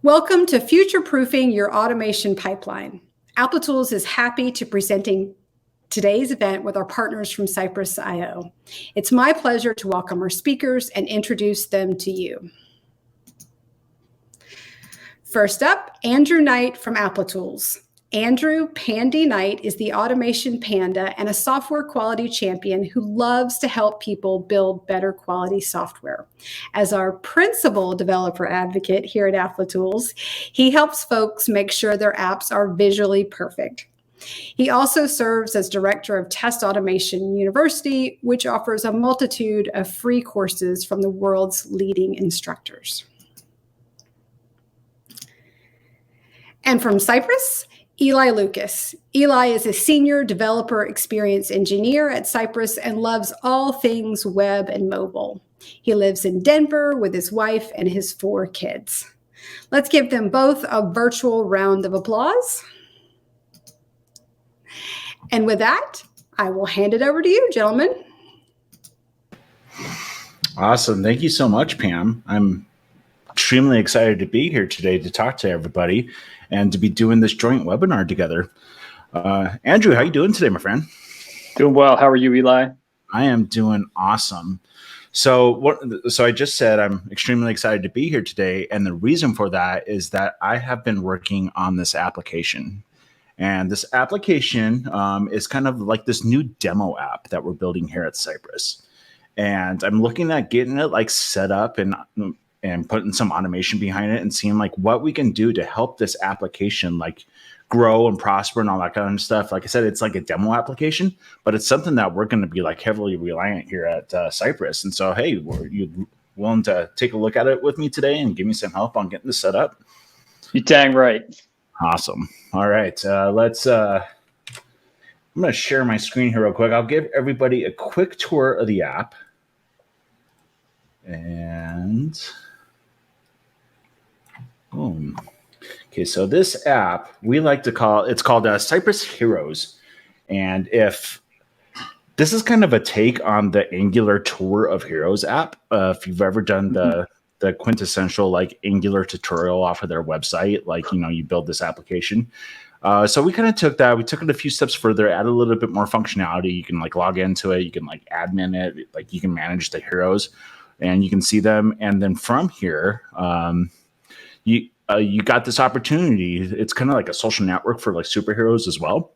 Welcome to Future-Proofing Your Automation Pipeline. Applitools is happy to presenting today's event with our partners from Cypress.io. It's my pleasure to welcome our speakers and introduce them to you. First up, Andrew Knight from Applitools. Andrew Pandy Knight is the automation panda and a software quality champion who loves to help people build better quality software. As our principal developer advocate here at Applitools, he helps folks make sure their apps are visually perfect. He also serves as director of Test Automation University, which offers a multitude of free courses from the world's leading instructors. And from Cypress, Eli Lucas. Eli is a senior developer experience engineer at Cypress and loves all things web and mobile. He lives in Denver with his wife and his 4 kids. Let's give them both a virtual round of applause. And with that, I will hand it over to you, gentlemen. Awesome. Thank you so much, Pam. I'm extremely excited to be here today to talk to everybody and to be doing this joint webinar together. Andrew, how are you doing today, my friend? Doing well. How are you, Eli? I am doing awesome. So I just said I'm extremely excited to be here today. And the reason for that is that I have been working on this application. And this application is kind of like this new demo app that we're building here at Cypress. And I'm looking at getting it like set up and putting some automation behind it and seeing like what we can do to help this application like grow and prosper and all that kind of stuff. Like I said, it's like a demo application, but it's something that we're going to be like heavily reliant here at Cypress. And so, hey, were you willing to take a look at it with me today and give me some help on getting this set up? You're dang right. Awesome. All right. I'm going to share my screen here real quick. I'll give everybody a quick tour of the app. And boom. Okay, so this app we like to call it's called Cypress Heroes, and if this is kind of a take on the Angular Tour of Heroes app, if you've ever done the quintessential like Angular tutorial off of their website, like you build this application. So we kind of took that, we took it a few steps further, added a little bit more functionality. You can like log into it, you can like admin it, like you can manage the heroes, and you can see them, and then from here, you got this opportunity. It's kind of like a social network for like superheroes as well.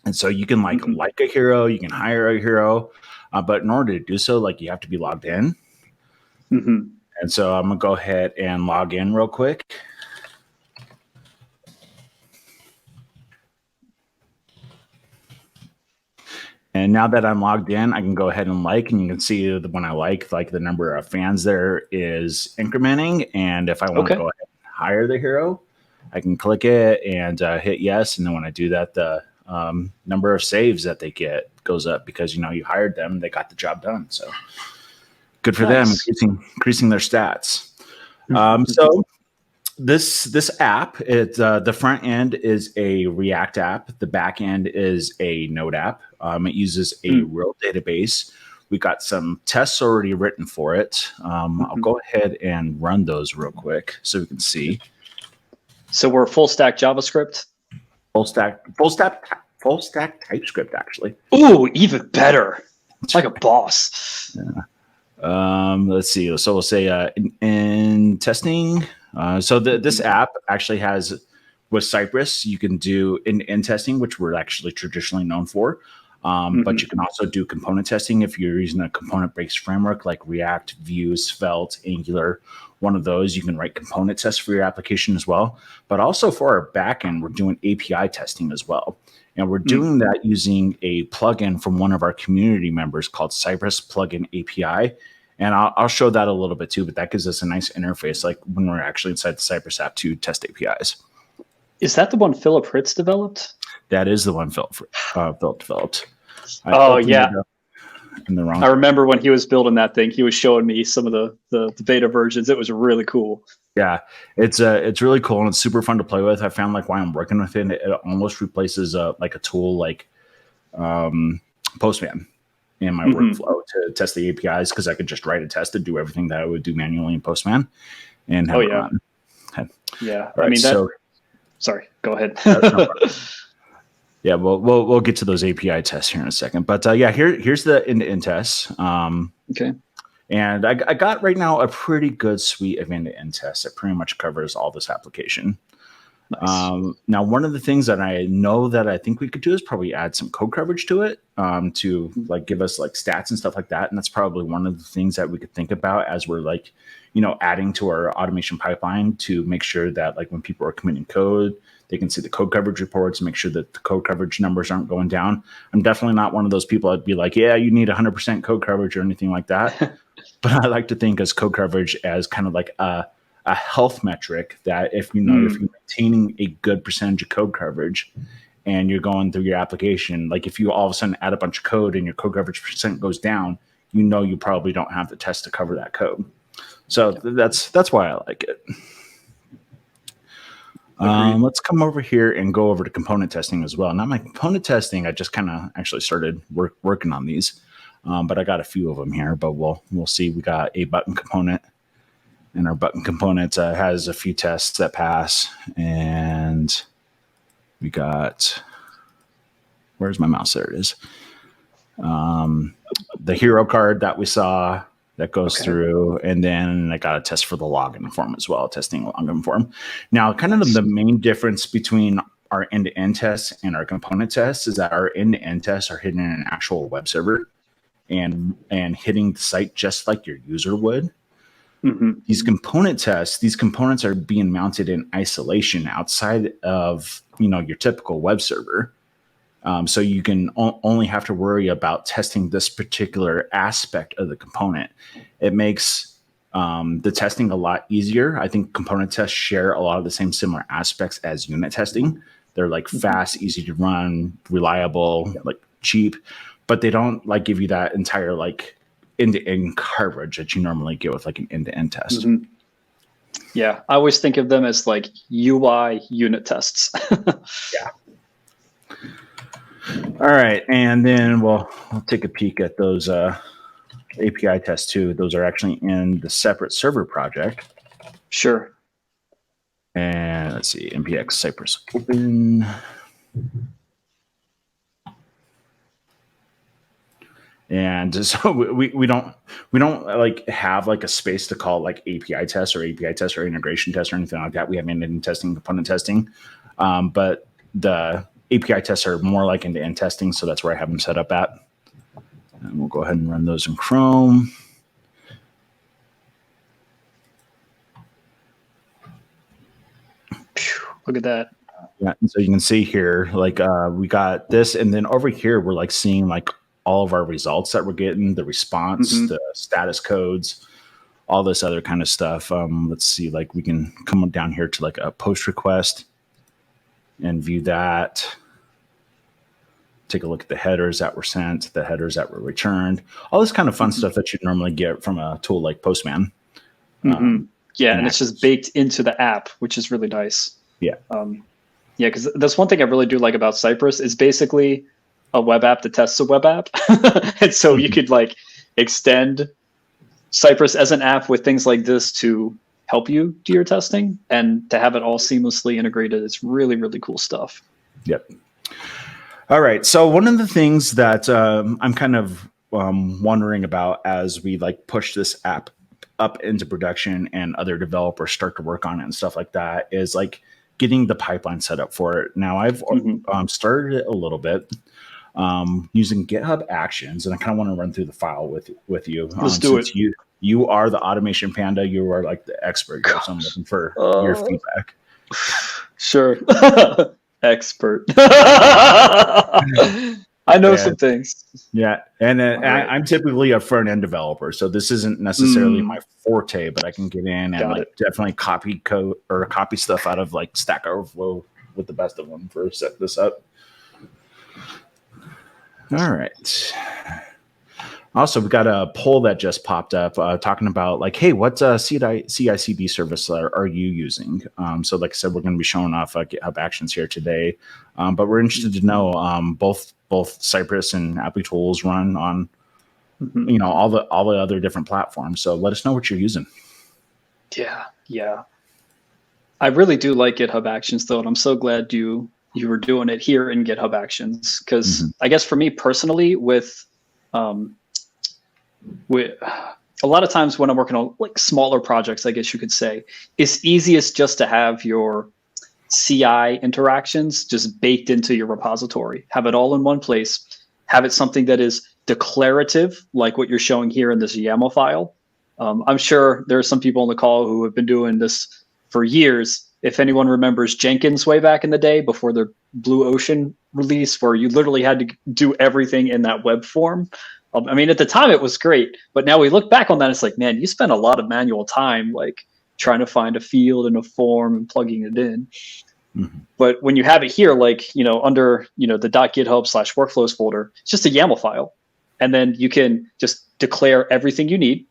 And so you can like a hero, you can hire a hero, but in order to do so, like you have to be logged in. And so I'm gonna go ahead and log in real quick. And now that I'm logged in, I can go ahead and and you can see that when I like the number of fans there is incrementing. And if I want to go ahead and hire the hero, I can click it and hit yes. And then when I do that, the number of saves that they get goes up because, you hired them, they got the job done. So good for them, increasing their stats. So this app, the front end is a React app. The back end is a Node app. It uses a real database. We got some tests already written for it. I'll go ahead and run those real quick so we can see. So we're full stack JavaScript. Full stack TypeScript, actually. Ooh, even better. It's like a boss. Yeah. Let's see. So we'll say in testing. So this app actually has, with Cypress, you can do end-to-end testing, which we're actually traditionally known for. But you can also do component testing if you're using a component-based framework like React, Vue, Svelte, Angular. One of those, you can write component tests for your application as well. But also for our backend, we're doing API testing as well. And we're doing that using a plugin from one of our community members called Cypress Plugin API. And I'll show that a little bit too, but that gives us a nice interface like when we're actually inside the Cypress app to test APIs. Is that the one Philip Ritz developed? That is the one Philip developed. Yeah. In the wrong. I remember when he was building that thing, he was showing me some of the beta versions. It was really cool. Yeah, it's really cool and it's super fun to play with. I found like while I'm working with it, it almost replaces like a tool like Postman in my workflow to test the APIs because I could just write a test and do everything that I would do manually in Postman and have it run. Okay. Yeah. Right, I mean, so, sorry, go ahead. Yeah, we'll get to those API tests here in a second. But yeah, here's the end-to-end tests. Okay. And I got right now a pretty good suite of end-to-end tests that pretty much covers all this application. Nice. Now, one of the things that I know that I think we could do is probably add some code coverage to it to like give us like stats and stuff like that. And that's probably one of the things that we could think about as we're like, adding to our automation pipeline to make sure that like when people are committing code, they can see the code coverage reports, make sure that the code coverage numbers aren't going down. I'm definitely not one of those people that'd be like, yeah, you need 100% code coverage or anything like that. But I like to think as code coverage as kind of like a health metric that if you're maintaining a good percentage of code coverage and you're going through your application, like if you all of a sudden add a bunch of code and your code coverage percent goes down, you probably don't have the test to cover that code. So that's why I like it. Let's come over here and go over to component testing as well. Now my component testing, I just kind of actually started working on these, but I got a few of them here, but we'll see. We got a button component, and our button component has a few tests that pass, and we got, where's my mouse? There it is. The hero card that we saw that goes through, and then I got a test for the login form as well, testing login form. Now, kind of the main difference between our end-to-end tests and our component tests is that our end-to-end tests are hidden in an actual web server and hitting the site just like your user would. Mm-hmm. These component tests, these components are being mounted in isolation outside of your typical web server. So you can only have to worry about testing this particular aspect of the component. It makes the testing a lot easier. I think component tests share a lot of the same similar aspects as unit testing. They're like fast, easy to run, reliable, like cheap, but they don't like give you that entire like end-to-end coverage that you normally get with like an end-to-end test. Mm-hmm. Yeah, I always think of them as like UI unit tests. Yeah. All right, and then we'll take a peek at those API tests too. Those are actually in the separate server project. Sure. And let's see, npx Cypress open. And so we don't like have like a space to call like API tests or integration tests or anything like that. We have end-to-end testing, component testing, but the API tests are more like end-to-end testing, so that's where I have them set up at. And we'll go ahead and run those in Chrome. Look at that. Yeah, and so you can see here, like we got this, and then over here we're like seeing like all of our results that we're getting, the response, the status codes, all this other kind of stuff. Let's see, like we can come down here to like a post request and view that. Take a look at the headers that were sent, the headers that were returned, all this kind of fun stuff that you normally get from a tool like Postman. Yeah, and it's just baked into the app, which is really nice. Yeah. Yeah, because that's one thing I really do like about Cypress is basically a web app that tests a web app. And so you could like extend Cypress as an app with things like this to help you do your testing and to have it all seamlessly integrated. It's really, really cool stuff. Yep. All right. So one of the things that I'm kind of wondering about as we like push this app up into production and other developers start to work on it and stuff like that is like getting the pipeline set up for it. Now I've started it a little bit using GitHub Actions, and I kind of want to run through the file with you. Let's do it. You are the automation panda. You are like the expert here, so I'm looking for your feedback. Sure. Expert. I know some things. Yeah, and I'm typically a front end developer, so this isn't necessarily my forte, but I can get in and definitely copy code or copy stuff out of like Stack Overflow with the best of them for set this up. All right. Also, we got a poll that just popped up talking about like, hey, what CI/CD service are you using? So like I said, we're going to be showing off GitHub Actions here today, but we're interested to know both Cypress and Applitools run on all the other different platforms. So let us know what you're using. Yeah. I really do like GitHub Actions though, and I'm so glad you were doing it here in GitHub Actions, because I guess for me personally, with a lot of times when I'm working on like smaller projects, I guess you could say, it's easiest just to have your CI interactions just baked into your repository, have it all in one place, have it something that is declarative, like what you're showing here in this YAML file. I'm sure there are some people on the call who have been doing this for years. If anyone remembers Jenkins way back in the day before the Blue Ocean release, where you literally had to do everything in that web form. I mean, at the time it was great, but now we look back on that, it's like, man, you spent a lot of manual time like trying to find a field and a form and plugging it in. But when you have it here, like, under, the .github/workflows folder, it's just a YAML file. And then you can just declare everything you need.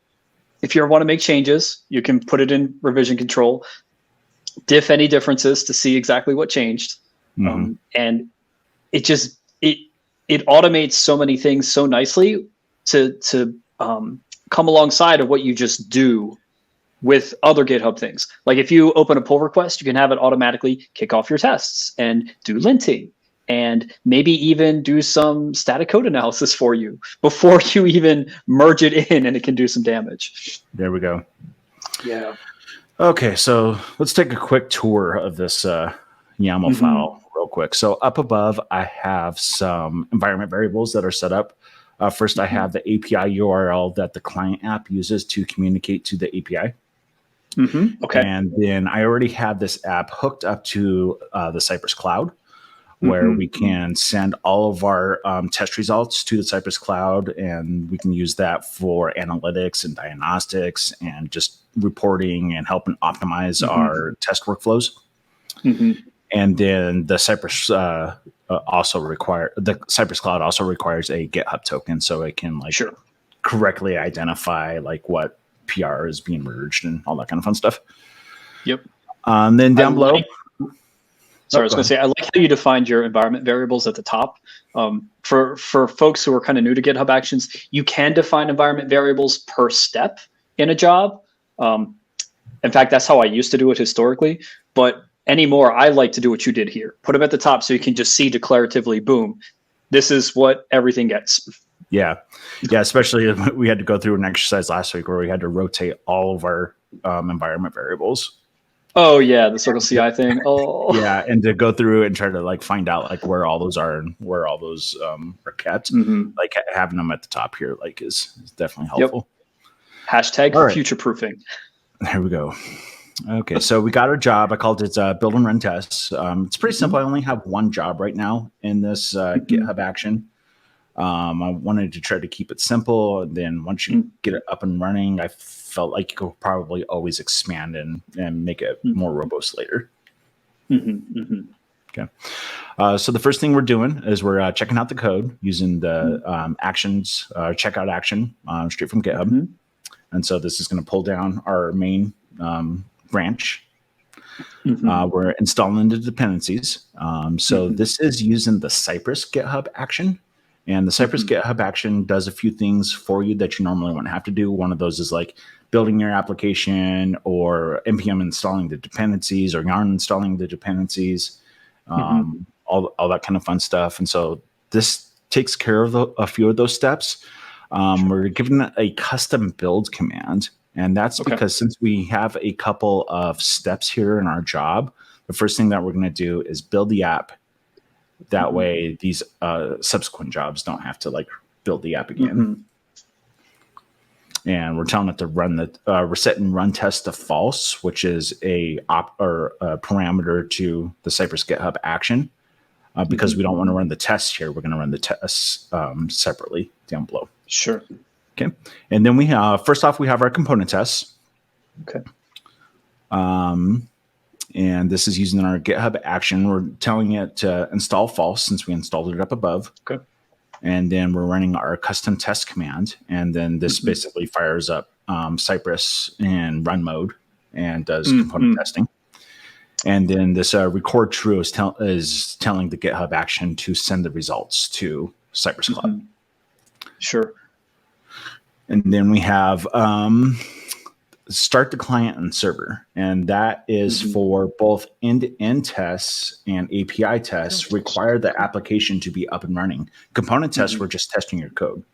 If you want to make changes, you can put it in revision control, diff any differences to see exactly what changed. And it just, it automates so many things so nicely to come alongside of what you just do with other GitHub things. Like if you open a pull request, you can have it automatically kick off your tests and do linting and maybe even do some static code analysis for you before you even merge it in, and it can do some damage. There we go. Yeah. Okay, so let's take a quick tour of this YAML file real quick. So up above, I have some environment variables that are set up. First, I have the API URL that the client app uses to communicate to the API. Okay. And then I already have this app hooked up to the Cypress Cloud, where we can send all of our test results to the Cypress Cloud, and we can use that for analytics and diagnostics and just reporting and helping optimize our test workflows. And then the Cypress Cloud also requires a GitHub token, so it can correctly identify like what PR is being merged and all that kind of fun stuff. Yep. Then down below. I was going to say, I like how you defined your environment variables at the top. For folks who are kind of new to GitHub Actions, you can define environment variables per step in a job. In fact, that's how I used to do it historically. But anymore, I like to do what you did here. Put them at the top so you can just see declaratively, boom, this is what everything gets. Yeah. Especially we had to go through an exercise last week where we had to rotate all of our environment variables. Oh yeah, the Circle CI thing. Oh yeah, and to go through and try to like find out like where all those are and where all those are kept. Like having them at the top here like is definitely helpful. Hashtag future proofing. There we go. Okay, so we got our job. I called it build and run tests. It's pretty simple. I only have one job right now in this GitHub action. I wanted to try to keep it simple. And then once you get it up and running, I felt like you could probably always expand and make it more robust later. Okay. So the first thing we're doing is we're checking out the code using the actions, checkout action straight from GitHub. And so this is going to pull down our main branch. We're installing the dependencies. So this is using the Cypress GitHub action. And the Cypress GitHub action does a few things for you that you normally wouldn't have to do. One of those is like building your application, or npm installing the dependencies, or yarn installing the dependencies, all that kind of fun stuff. And so this takes care of a few of those steps. We're given a custom build command. And that's because since we have a couple of steps here in our job, the first thing that we're going to do is build the app. That way, these subsequent jobs don't have to like build the app again. And we're telling it to run the reset and run test to false, which is a parameter to the Cypress GitHub action. Because we don't want to run the tests here, we're going to run the tests separately down below. Sure. Okay. And then we have first off we have our component tests. Okay. And this is using our GitHub action. We're telling it to install false since we installed it up above. Okay. And then we're running our custom test command. And then this basically fires up Cypress in run mode and does component testing. And then this record true is telling the GitHub action to send the results to Cypress Cloud. Sure. And then we have start the client and server. And that is for both end-to-end tests and API tests require the application to be up and running. Component tests, we're just testing your code.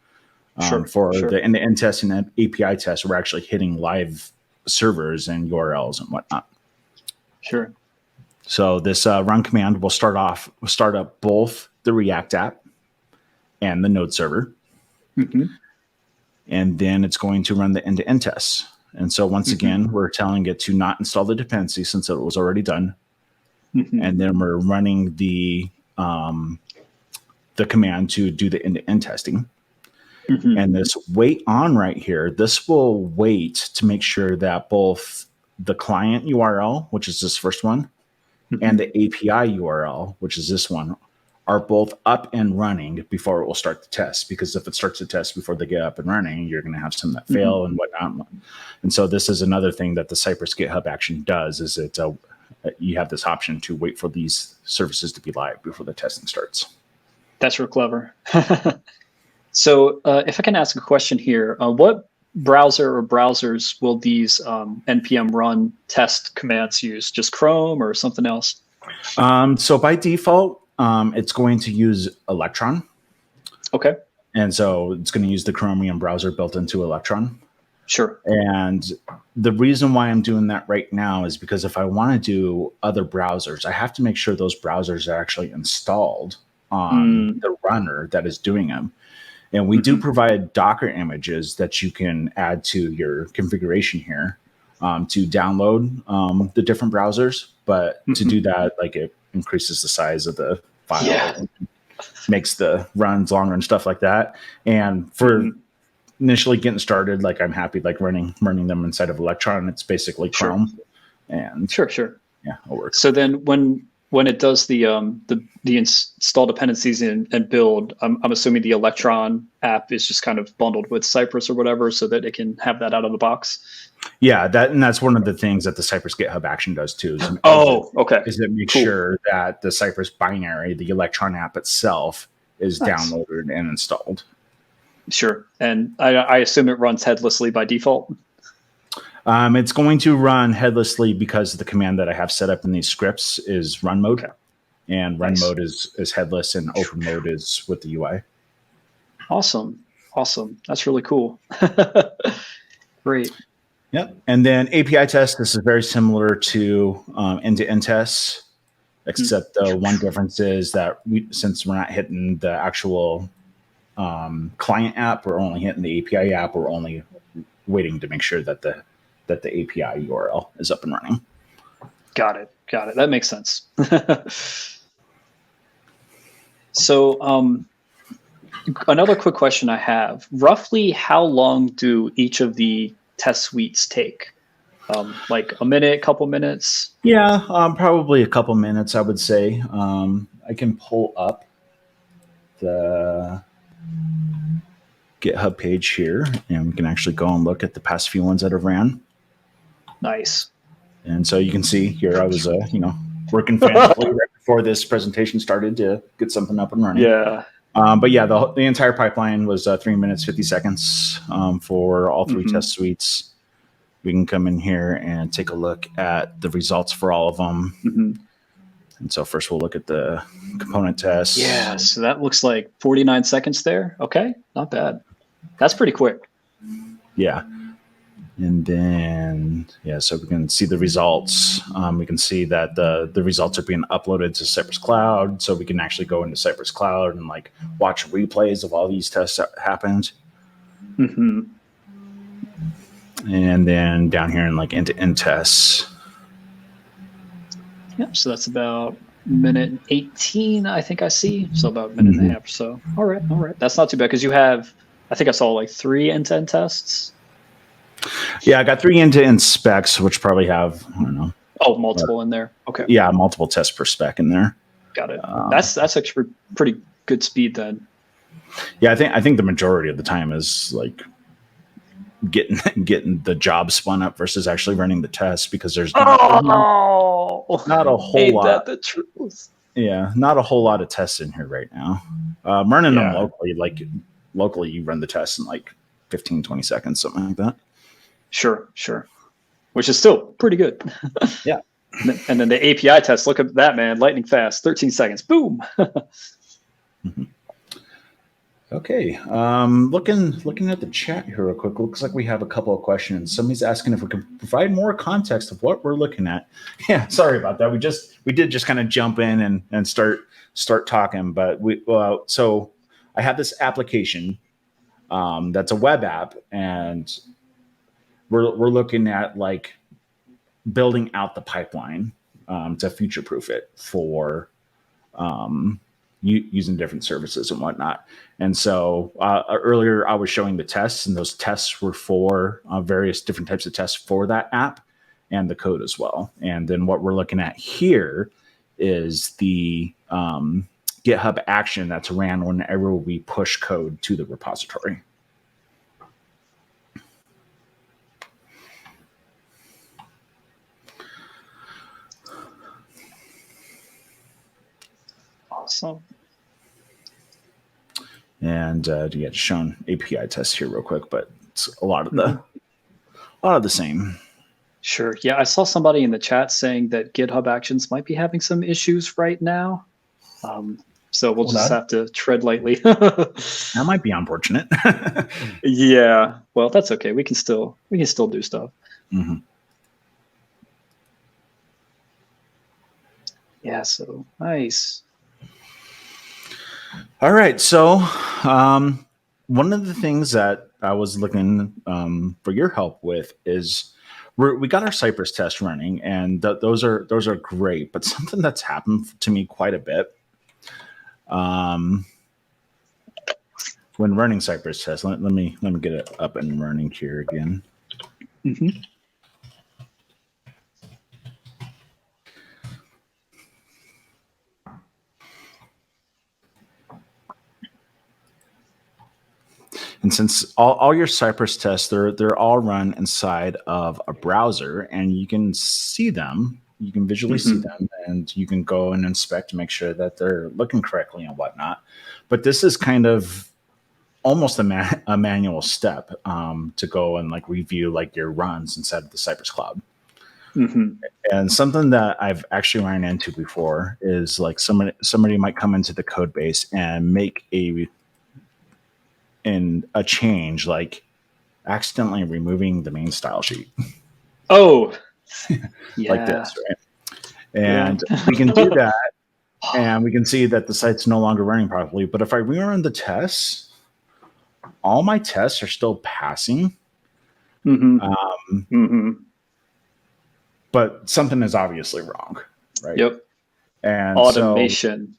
The end-to-end tests and API tests, we're actually hitting live servers and URLs and whatnot. Sure. So this run command will start up both the React app and the Node server. And then it's going to run the end-to-end tests. And so once again, we're telling it to not install the dependency since it was already done. And then we're running the command to do the end-to-end testing. And this wait on right here, this will wait to make sure that both the client URL, which is this first one, and the API URL, which is this one, are both up and running before it will start the test. Because if it starts the test before they get up and running, you're going to have some that fail and whatnot. And so this is another thing that the Cypress GitHub action does, is it you have this option to wait for these services to be live before the testing starts. That's real clever. So if I can ask a question here, what browser or browsers will these npm run test commands use? Just Chrome or something else? So by default, it's going to use Electron. Okay. And so it's going to use the Chromium browser built into Electron. Sure. And the reason why I'm doing that right now is because if I want to do other browsers, I have to make sure those browsers are actually installed on the runner that is doing them. And we do provide Docker images that you can add to your configuration here to download the different browsers. But to do that, like, it increases the size of the file, makes the runs longer and stuff like that. And for initially getting started, like, I'm happy like running them inside of Electron. It's basically Chrome. And sure. Yeah, it'll work. So then when it does the install dependencies and build, I'm assuming the Electron app is just kind of bundled with Cypress or whatever, so that it can have that out of the box. Yeah, that's one of the things that the Cypress GitHub action does too. Is it makes sure that the Cypress binary, the Electron app itself, is downloaded and installed. Sure, and I assume it runs headlessly by default. It's going to run headlessly because the command that I have set up in these scripts is run mode. Okay. And run mode is headless and open mode is with the UI. Awesome. That's really cool. Great. Yep. And then API test, this is very similar to end-to-end tests, except the one difference is that since we're not hitting the actual client app, we're only hitting the API app. We're only waiting to make sure that the API URL is up and running. Got it. That makes sense. So another quick question I have, roughly how long do each of the test suites take? Like a minute, couple minutes? Yeah, probably a couple minutes, I would say. I can pull up the GitHub page here, and we can actually go and look at the past few ones that have ran. Nice. And so you can see here, I was, working frantically right before this presentation started to get something up and running. Yeah. But yeah, the entire pipeline was 3 minutes, 50 seconds for all three test suites. We can come in here and take a look at the results for all of them. And so first we'll look at the component test. Yeah, so that looks like 49 seconds there. Okay, not bad. That's pretty quick. Yeah. And then, so we can see the results. We can see that the results are being uploaded to Cypress Cloud. So we can actually go into Cypress Cloud and like watch replays of all these tests that happened. And then down here in like end-to-end tests. Yep, so that's about minute 18, I think I see. So about a minute and a half or so. All right. That's not too bad because you have, I think I saw like 3 end-to-end tests. Yeah, I got 3 end-to-end specs, which probably have, I don't know. Oh, multiple in there. Okay. Yeah, multiple tests per spec in there. Got it. That's actually pretty good speed then. Yeah, I think the majority of the time is like getting the job spun up versus actually running the test because there's not a whole lot. That the truth. Yeah, not a whole lot of tests in here right now. Running them locally, locally you run the tests in like 15, 20 seconds, something like that. Sure. which is still pretty good. Yeah. And then the API test, look at that, man. Lightning fast, 13 seconds. Boom. Mm-hmm. Okay. Looking at the chat here real quick. Looks like we have a couple of questions. Somebody's asking if we can provide more context of what we're looking at. Yeah, sorry about that. We did just kind of jump in and start talking, but so I have this application that's a web app, and we're looking at like building out the pipeline to future proof it for using different services and whatnot. And so earlier I was showing the tests, and those tests were for various different types of tests for that app and the code as well. And then what we're looking at here is the GitHub action that's ran whenever we push code to the repository. Awesome. And to get shown API tests here real quick, but it's a lot of the same. Sure. Yeah, I saw somebody in the chat saying that GitHub Actions might be having some issues right now. So we'll just have to tread lightly. That might be unfortunate. Yeah. Well, that's okay. We can still do stuff. Mm-hmm. Yeah. So nice. All right. So one of the things that I was looking for your help with is we got our Cypress test running, and those are great. But something that's happened to me quite a bit when running Cypress tests. Let me get it up and running here again. Mm-hmm. And since all your Cypress tests, they're all run inside of a browser, and you can see them, you can visually see them, and you can go and inspect to make sure that they're looking correctly and whatnot. But this is kind of almost a manual step to go and like review like your runs inside of the Cypress cloud. Mm-hmm. And something that I've actually ran into before is like somebody might come into the code base and make a change, like accidentally removing the main style sheet. Oh, yeah. Like this, right? And we can do that, and we can see that the site's no longer running properly. But if I rerun the tests, all my tests are still passing. But something is obviously wrong, right? Yep. And automation.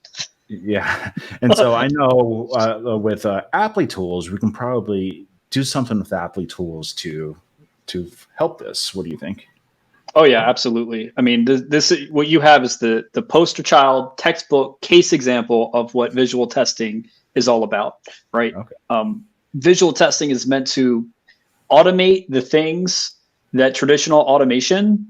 Yeah. And so I know with Applitools, we can probably do something with Applitools to help this. What do you think? Oh, yeah, absolutely. I mean, this what you have is the poster child textbook case example of what visual testing is all about, right? Okay. Visual testing is meant to automate the things that traditional automation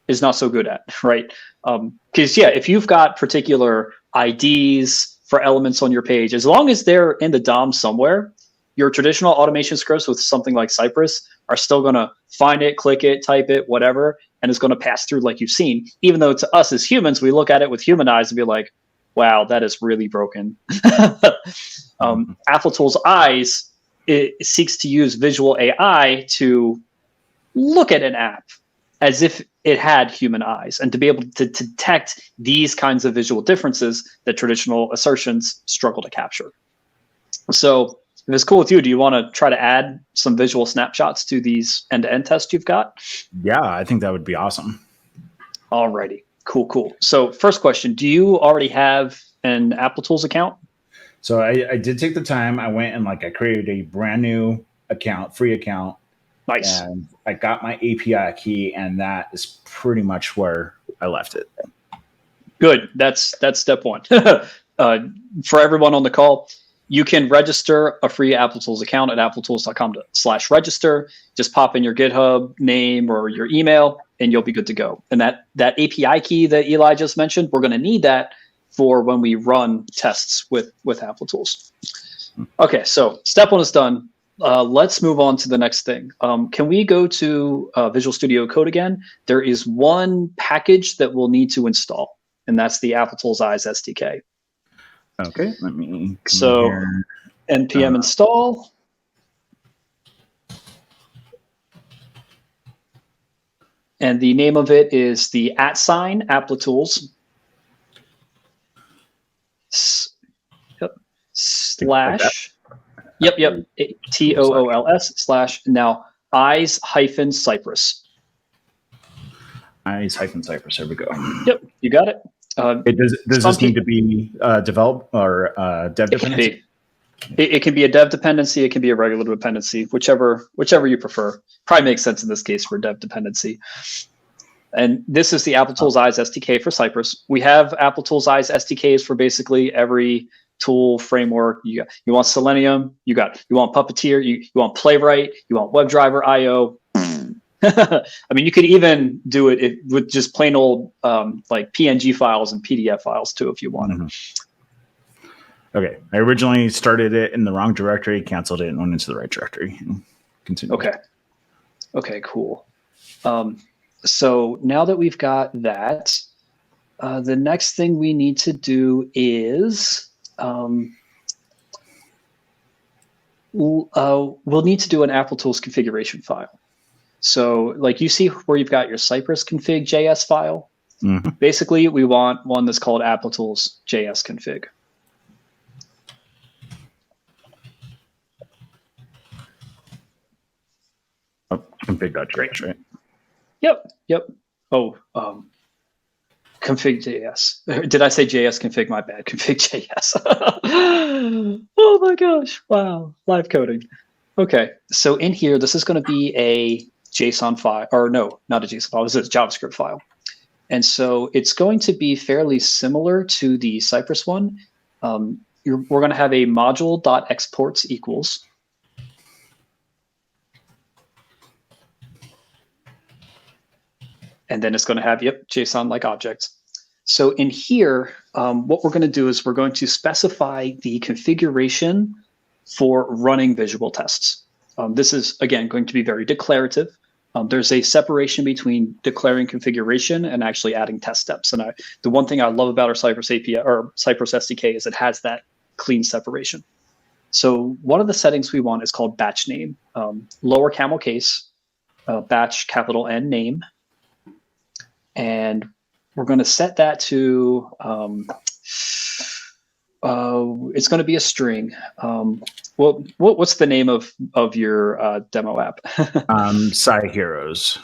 is not so good at, right? Because, if you've got particular IDs for elements on your page, as long as they're in the DOM somewhere, your traditional automation scripts with something like Cypress are still going to find it, click it, type it, whatever, and it's going to pass through like you've seen. Even though to us as humans, we look at it with human eyes and be like, wow, that is really broken. Applitools eyes, it seeks to use visual AI to look at an app as if it had human eyes, and to be able to detect these kinds of visual differences that traditional assertions struggle to capture. So if it's cool with you, do you want to try to add some visual snapshots to these end-to-end tests you've got? Yeah, I think that would be awesome. Alrighty, cool. So first question, do you already have an Applitools account? So I did take the time. I went and I created a brand new account, free account. Nice. And I got my API key, and that is pretty much where I left it. Good. That's step one. For everyone on the call, you can register a free Applitools account at applitools.com/register. Just pop in your GitHub name or your email, and you'll be good to go. And that API key that Eli just mentioned, we're going to need that for when we run tests with Applitools. Okay, so step one is done. let's move on to the next thing. Can we go to Visual Studio Code again? There is one package that we'll need to install, and that's the Applitools Eyes SDK. Okay, let me come so here. npm install. And the name of it is the @Applitools slash TOOLS / now eyes-Cypress. Eyes-Cypress. There we go. Yep, you got it. Does this need to be developed or dev dependency? It can be a dev dependency. It can be a regular dependency, whichever you prefer. Probably makes sense in this case for dev dependency. And this is the Applitools Eyes SDK for Cypress. We have Applitools Eyes SDKs for basically every tool framework. You want Selenium, you want Puppeteer, you want Playwright, you want WebDriver IO. I mean, you could even do it with just plain old like PNG files and PDF files too, if you wanted. Mm-hmm. Okay, I originally started it in the wrong directory, canceled it, and went into the right directory. Continue. Okay, cool. So now that we've got that, the next thing we need to do is we'll need to do an Applitools configuration file. So like you see where you've got your Cypress config JS file. Mm-hmm. Basically, we want one that's called Applitools JS config. Config.js, right? Yep. Oh, config JS. Did I say JS config? My bad. Config JS. Oh my gosh. Wow. Live coding. Okay. So in here, this is going to be a JSON file, or no, not a JSON file. This is a JavaScript file. And so it's going to be fairly similar to the Cypress one. We're going to have a module.exports equals. And then it's going to have, JSON-like objects. So in here, what we're going to do is we're going to specify the configuration for running visual tests. This is, again, going to be very declarative. There's a separation between declaring configuration and actually adding test steps. And the one thing I love about our Cypress API or Cypress SDK is it has that clean separation. So one of the settings we want is called batch name, lower camel case, batch capital N name. And we're going to set that to, it's going to be a string. What's the name of your demo app? Sci Heroes.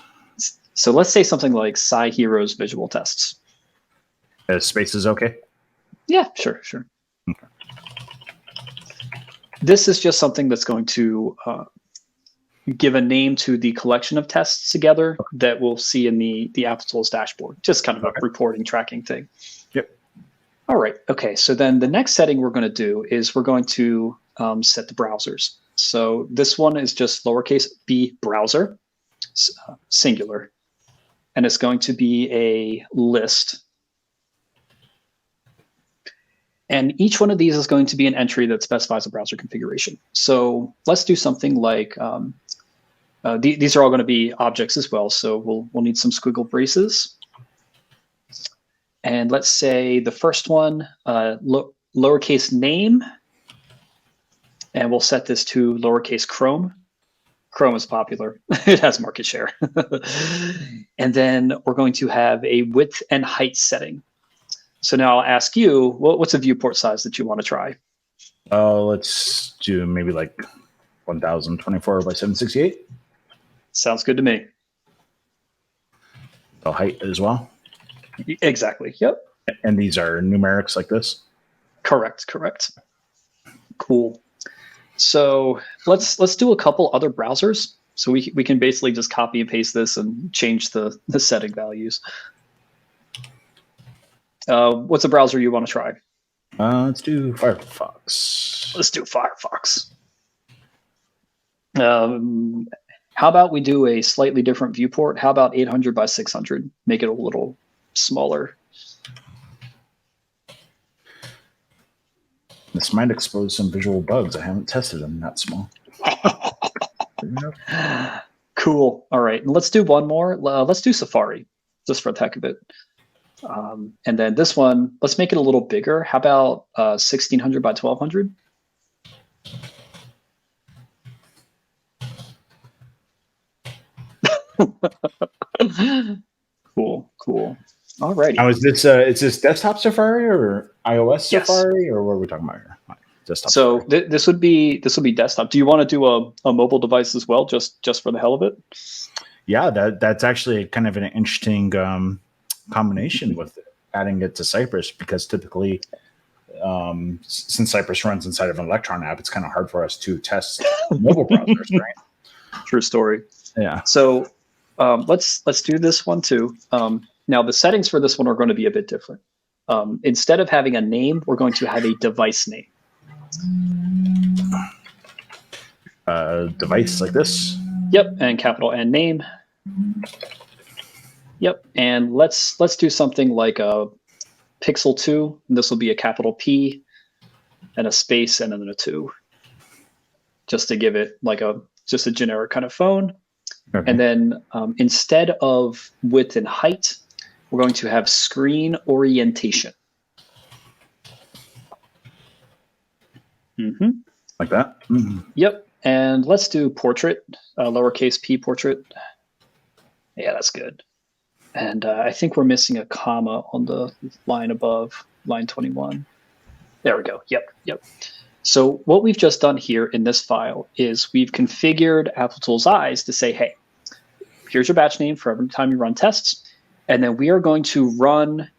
So let's say something like Sci Heroes visual tests. Space is okay? Yeah, sure. Okay. This is just something that's going to give a name to the collection of tests together that we'll see in the Applitools dashboard. Just kind of a reporting tracking thing. Yep. All right. Okay. So then the next setting we're going to do is we're going to set the browsers. So this one is just lowercase b browser, singular, and it's going to be a list. And each one of these is going to be an entry that specifies a browser configuration. So let's do something like, these are all going to be objects as well. So we'll need some squiggle braces. And let's say the first one, lowercase name, and we'll set this to lowercase Chrome. Chrome is popular. It has market share. And then we're going to have a width and height setting. So now I'll ask you, what's a viewport size that you want to try? Let's do maybe like 1024 by 768. Sounds good to me. The height as well? Exactly. Yep. And these are numerics like this? Correct. Cool. So let's do a couple other browsers. So we can basically just copy and paste this and change the setting values. What's a browser you want to try? Let's do Firefox. Let's do Firefox. How about we do a slightly different viewport? How about 800 by 600? Make it a little smaller. This might expose some visual bugs. I haven't tested them that small. Cool. All right. And let's do one more. Let's do Safari, just for the heck of it. And then this one, let's make it a little bigger. How about 1600 by 1200? Cool. All righty. Now, is this desktop Safari or iOS Safari, or what are we talking about here? Desktop. So this would be desktop. Do you want to do a mobile device as well, just for the hell of it? Yeah, that's actually kind of an interesting combination with adding it to Cypress, because typically, since Cypress runs inside of an Electron app, it's kind of hard for us to test mobile browsers, right? True story. Yeah. So let's do this one too. Now the settings for this one are going to be a bit different. Instead of having a name, we're going to have a device name. Device like this. Yep, and capital N name. Yep, and let's do something like a Pixel 2. This will be a capital P and a space and then a 2, just to give it like just a generic kind of phone. Okay. And then instead of width and height, we're going to have screen orientation. Mm-hmm. Like that? Mm-hmm. Yep. And let's do portrait, lowercase p portrait. Yeah, that's good. And I think we're missing a comma on the line above, line 21. There we go. Yep. So what we've just done here in this file is we've configured Applitools eyes to say, hey, here's your batch name for every time you run tests. And then we are going to run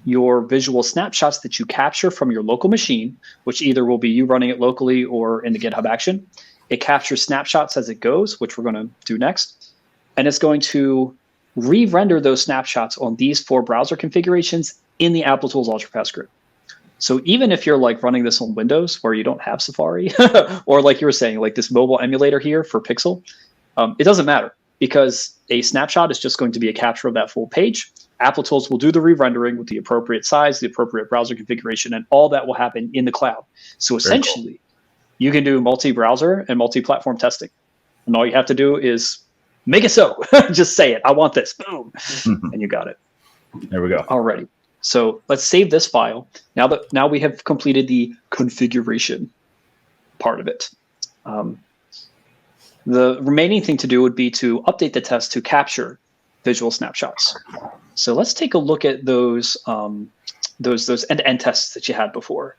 your visual snapshots that you capture from your local machine, which either will be you running it locally or in the GitHub action. It captures snapshots as it goes, which we're going to do next. And it's going to re-render those snapshots on these 4 browser configurations in the Applitools UltraFast script. So even if you're like running this on Windows where you don't have Safari, or like you were saying, like this mobile emulator here for Pixel, it doesn't matter, because a snapshot is just going to be a capture of that full page. Applitools will do the re-rendering with the appropriate size, the appropriate browser configuration, and all that will happen in the cloud. So essentially, you can do multi-browser and multi-platform testing. And all you have to do is make it so. Just say it. I want this. Boom. And you got it. There we go. Alrighty. So let's save this file. Now we have completed the configuration part of it. The remaining thing to do would be to update the test to capture visual snapshots. So let's take a look at those end-to-end tests that you had before.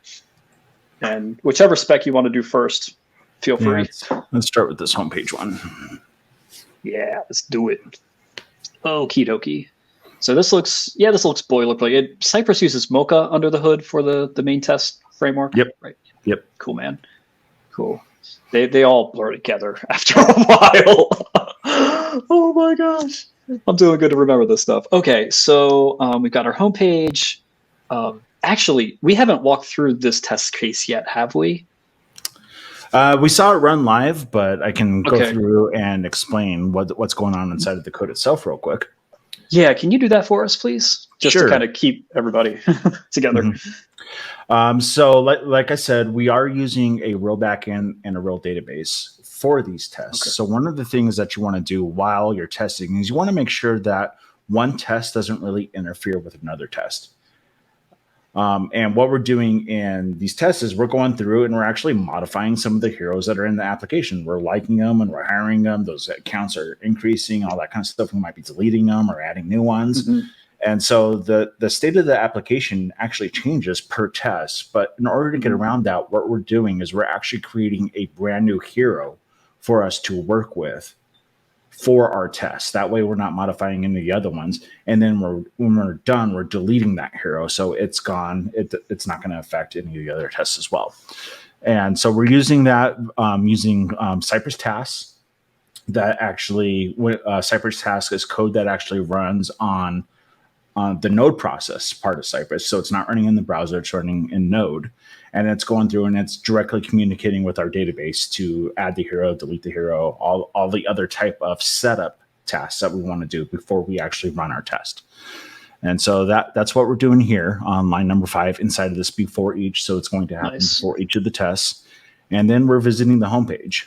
And whichever spec you want to do first, feel free. Let's start with this homepage one. Yeah, let's do it. Okie dokie. So this looks boilerplate. Cypress uses Mocha under the hood for the main test framework. Yep. Right. Yep. Cool, man. Cool. They all blur together after a while. Oh my gosh. I'm doing good to remember this stuff. Okay, so we've got our homepage. Actually, we haven't walked through this test case yet, have we? We saw it run live, but I can go through and explain what's going on inside of the code itself real quick. Yeah, can you do that for us, please? Just to kind of keep everybody together. Mm-hmm. So like I said, we are using a real backend and a real database for these tests. Okay. So one of the things that you want to do while you're testing is you want to make sure that one test doesn't really interfere with another test. And what we're doing in these tests is we're going through and we're actually modifying some of the heroes that are in the application. We're liking them and we're hiring them. Those accounts are increasing, all that kind of stuff. We might be deleting them or adding new ones. Mm-hmm. And so the state of the application actually changes per test. But in order to get around that, what we're doing is we're actually creating a brand new hero for us to work with for our tests. That way we're not modifying any of the other ones. And then when we're done, we're deleting that hero. So it's gone. It's not going to affect any of the other tests as well. And so we're using that using Cypress tasks that actually, Cypress task is code that actually runs on the Node process part of Cypress. So it's not running in the browser, it's running in Node. And it's going through and it's directly communicating with our database to add the hero, delete the hero, all the other type of setup tasks that we want to do before we actually run our test. And so that's what we're doing here on line number 5 inside of this before each. So it's going to happen before each of the tests. And then we're visiting the homepage.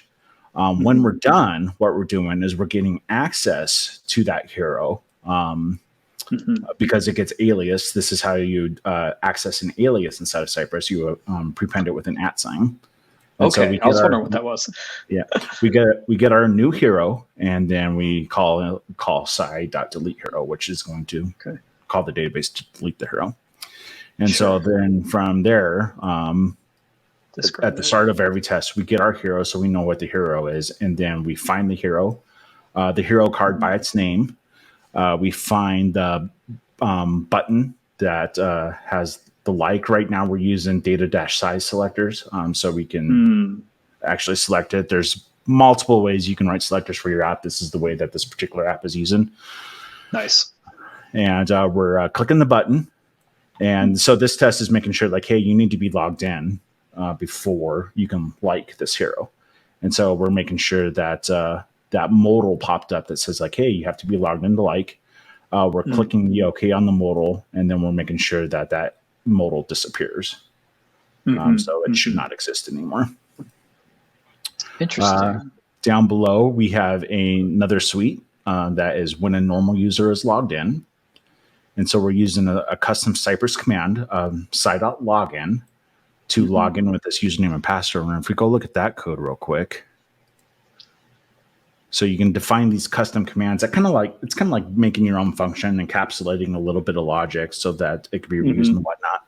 When we're done, what we're doing is we're getting access to that hero because it gets alias. This is how you access an alias inside of Cypress. You prepend it with an @ sign. And okay, I was wondering what that was. Yeah, we get our new hero, and then we call sci.delete hero, which is going to call the database to delete the hero. And so then from there, at the start of every test, we get our hero, so we know what the hero is, and then we find the hero card by its name. We find the button that has the like. Right now we're using data-size selectors, so we can actually select it. There's multiple ways you can write selectors for your app. This is the way that this particular app is using. Nice. And we're clicking the button. And so this test is making sure, like, hey, you need to be logged in before you can like this hero. And so we're making sure that that modal popped up that says, like, hey, you have to be logged in to like. We're clicking the OK on the modal, and then we're making sure that that modal disappears. So it should not exist anymore. Interesting. Down below, we have another suite that is when a normal user is logged in. And so we're using a custom Cypress command, sci.login, to log in with this username and password. And if we go look at that code real quick, so you can define these custom commands. It's kind of like making your own function, encapsulating a little bit of logic so that it can be reused and whatnot.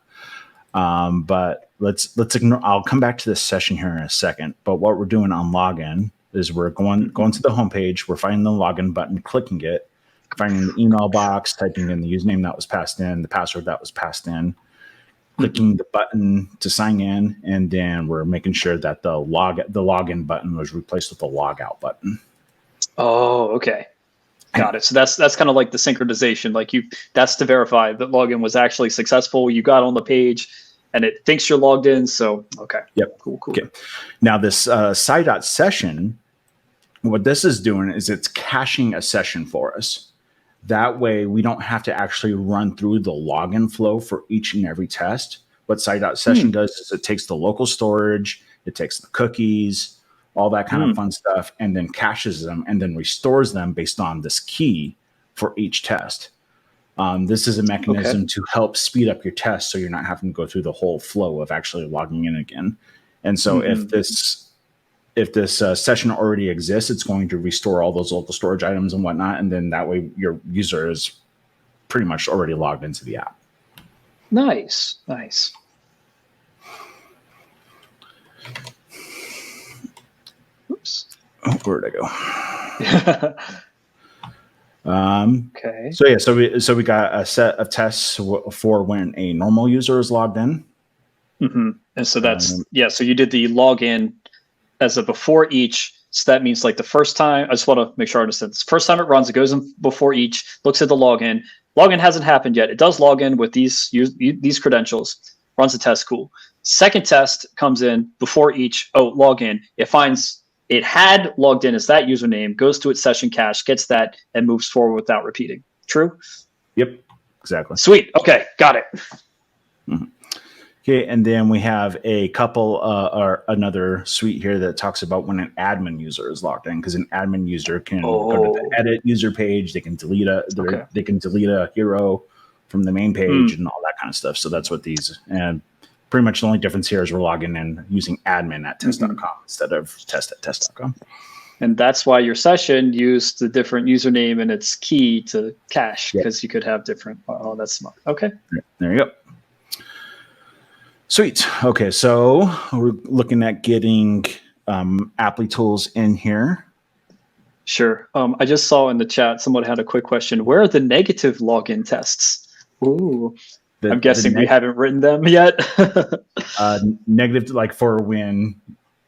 But let's ignore. I'll come back to this session here in a second. But what we're doing on login is we're going to the homepage. We're finding the login button, clicking it, finding the email box, typing in the username that was passed in, the password that was passed in, clicking the button to sign in, and then we're making sure that the login button was replaced with the logout button. Oh, okay. Got it. So that's kind of like the synchronization. Like that's to verify that login was actually successful. You got on the page and it thinks you're logged in. So, okay. Yep. Cool. Okay. Now this sci.session, what this is doing is it's caching a session for us. That way we don't have to actually run through the login flow for each and every test. What sci.session does is it takes the local storage, it takes the cookies, all that kind of fun stuff, and then caches them and then restores them based on this key for each test. This is a mechanism to help speed up your test so you're not having to go through the whole flow of actually logging in again. And so if this session already exists, it's going to restore all those local storage items and whatnot, and then that way your user is pretty much already logged into the app. Nice. Oops. Oh, where'd I go? Okay. So we got a set of tests for when a normal user is logged in. And so that's so you did the login as a before each. So that means like the first time, I just want to make sure I understand this. First time it runs, it goes in before each, looks at the login. Login hasn't happened yet. It does log in with these credentials, runs a test, cool. Second test comes in before each, login. It finds it had logged in as that username, goes to its session cache, gets that, and moves forward without repeating. True? Yep, exactly. Sweet. Okay, got it. Okay, and then we have a couple or another suite here that talks about when an admin user is logged in, because an admin user can go to the edit user page, they can delete a hero from the main page and all that kind of stuff. So that's what these, and pretty much the only difference here is we're logging in using admin at test.com instead of test at test.com. And that's why your session used the different username and its key to cache, because you could have different. Oh, that's smart. Okay. There you go. Sweet. Okay, so we're looking at getting Applitools in here. Sure. I just saw in the chat someone had a quick question. Where are the negative login tests? Ooh. I'm guessing we haven't written them yet. Negative, like for when,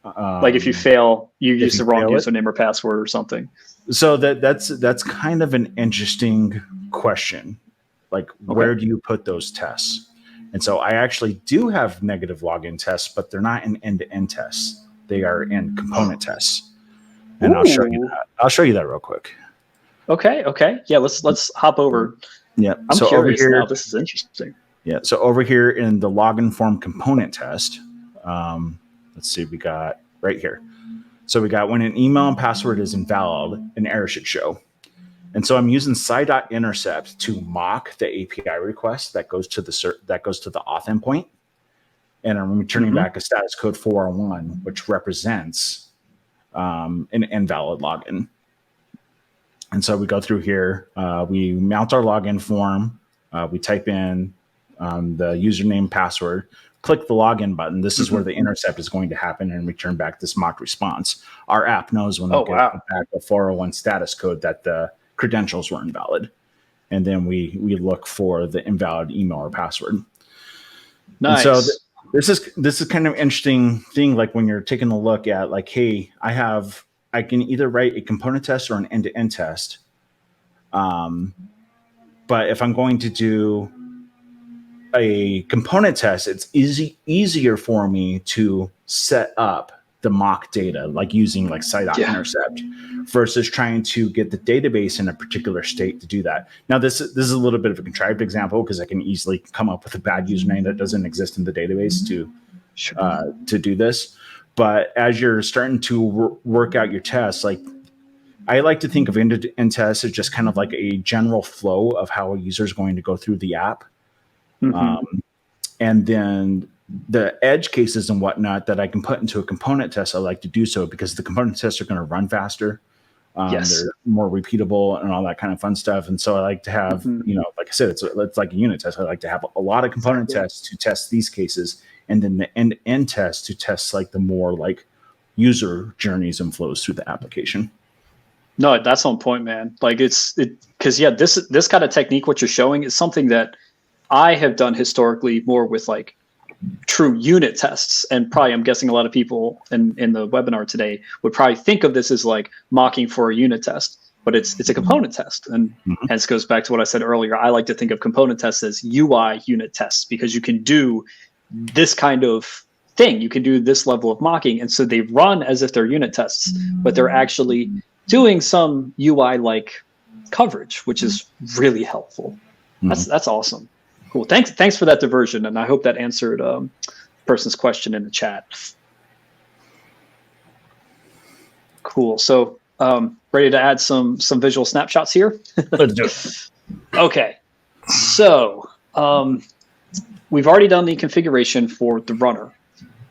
like if you fail, you use the wrong username or password or something. So that's kind of an interesting question. Like, where do you put those tests? And so I actually do have negative login tests, but they're not in end-to-end tests. They are in component tests. And I'll show you that. I'll show you that real quick. Okay. Yeah, let's hop over. Yeah. I'm curious now. This is interesting. Yeah. So over here in the login form component test, let's see, we got right here. So we got when an email and password is invalid, an error should show. And so I'm using sci.intercept to mock the API request that goes to the auth endpoint, and I'm returning back a status code 401, which represents an invalid login. And so we go through here, we mount our login form, we type in the username, password, click the login button. This is where the intercept is going to happen and return back this mock response. Our app knows when we get back a 401 status code that the credentials were invalid. And then we look for the invalid email or password. Nice. And so this is kind of interesting thing. Like when you're taking a look at like, hey, I can either write a component test or an end-to-end test. But if I'm going to do a component test, it's easier for me to set up the mock data, like using like sci.intercept versus trying to get the database in a particular state to do that. Now, this is a little bit of a contrived example because I can easily come up with a bad username that doesn't exist in the database to do this. But as you're starting to work out your tests, like I like to think of end-to-end tests as just kind of like a general flow of how a user is going to go through the app. And then the edge cases and whatnot that I can put into a component test, I like to do so because the component tests are going to run faster. They're more repeatable and all that kind of fun stuff. And so I like to have, like I said, it's like a unit test. I like to have a lot of component tests to test these cases, and then the end-to-end test to test like the more like user journeys and flows through the application. No, that's on point, man. Like because this kind of technique, what you're showing is something that I have done historically more with like true unit tests. And probably I'm guessing a lot of people in the webinar today would probably think of this as like mocking for a unit test, but it's a component test. And hence goes back to what I said earlier. I like to think of component tests as UI unit tests because you can do this kind of thing. You can do this level of mocking. And so they run as if they're unit tests, but they're actually doing some UI like coverage, which is really helpful. That's awesome. Cool. Thanks for that diversion, and I hope that answered person's question in the chat. Cool. So ready to add some visual snapshots here? Let's do it. Okay. So we've already done the configuration for the runner.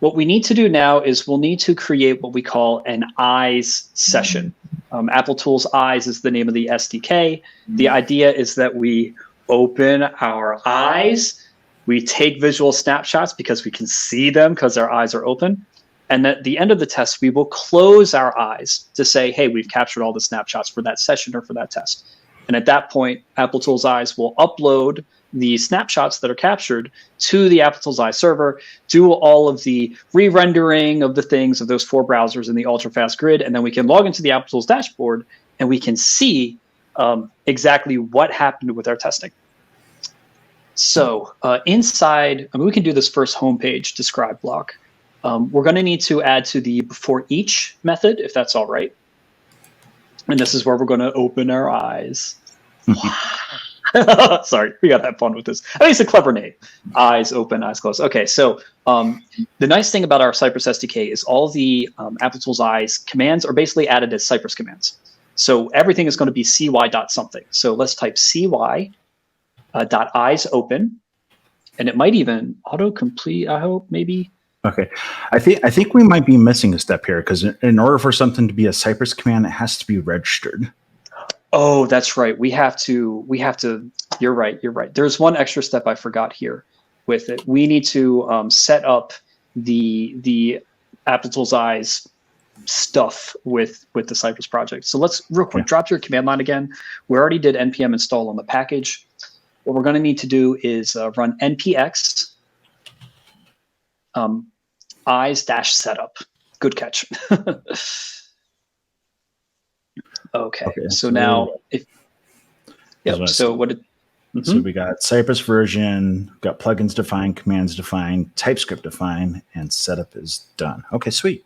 What we need to do now is we'll need to create what we call an eyes session. Applitools Eyes is the name of the SDK. The idea is that we open our eyes, we take visual snapshots because we can see them because our eyes are open. And at the end of the test, we will close our eyes to say, hey, we've captured all the snapshots for that session or for that test. And at that point, Applitools Eyes will upload the snapshots that are captured to the Applitools Eyes server, do all of the re-rendering of the things of those 4 browsers in the ultra-fast grid, and then we can log into the Applitools dashboard and we can see exactly what happened with our testing. So inside, we can do this first homepage describe block. We're going to need to add to the before each method, if that's all right. And this is where we're going to open our eyes. Sorry, we got to have fun with this. I think it's a clever name. Eyes open, eyes closed. Okay, so the nice thing about our Cypress SDK is all the Applitools Eyes commands are basically added as Cypress commands. So everything is going to be cy.something. So let's type cy dot eyes open, and it might even autocomplete, I hope, maybe. Okay. I think we might be missing a step here because in order for something to be a Cypress command, it has to be registered. Oh, that's right. We have to, you're right. There's one extra step I forgot here with it. We need to set up the Applitools Eyes stuff with the Cypress project. So let's real quick drop your command line again. We already did npm install on the package. What we're going to need to do is run npx eyes-setup. Good catch. Okay. So now so what did So we got Cypress version, got plugins defined, commands defined, TypeScript defined, and setup is done. Okay, sweet.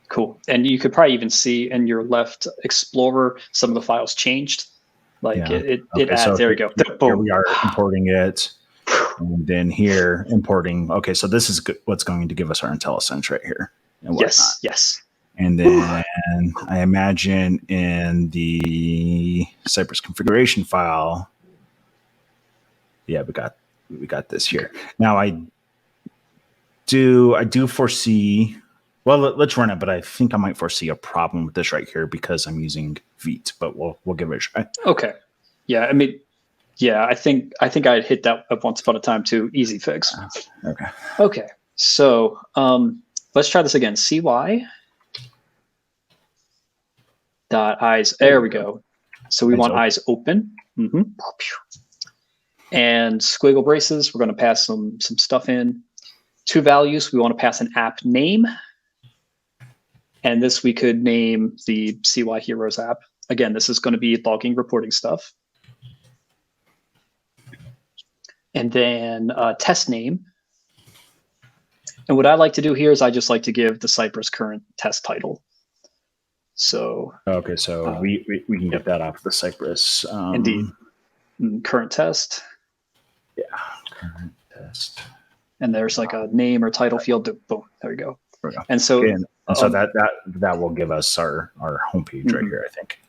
Cool. And you could probably even see in your left Explorer, some of the files changed. Like it adds, so there we go. Here we are importing it. And then here importing. Okay, so this is what's going to give us our IntelliSense right here. And yes. And then I imagine in the Cypress configuration file, yeah, we got this here. Now I do foresee. Well, let's run it, but I think I might foresee a problem with this right here because I'm using Vite. But we'll give it a try. Okay. Yeah, I mean, yeah, I think I'd hit that up once upon a time too. Easy fix. Okay. Okay. So let's try this again. CY dot eyes. There we go. So we want eyes open. Mm-hmm. And squiggle braces. We're going to pass some stuff in. 2 values. We want to pass an app name. And this we could name the CY Heroes app. Again, this is going to be logging reporting stuff. And then test name. And what I like to do here is I just like to give the Cypress current test title. So okay, so we can get that off the Cypress. Indeed. Current test. Yeah, current test. And there's like a name or title field. Boom, there we go. And so, so that will give us our homepage right here, I think.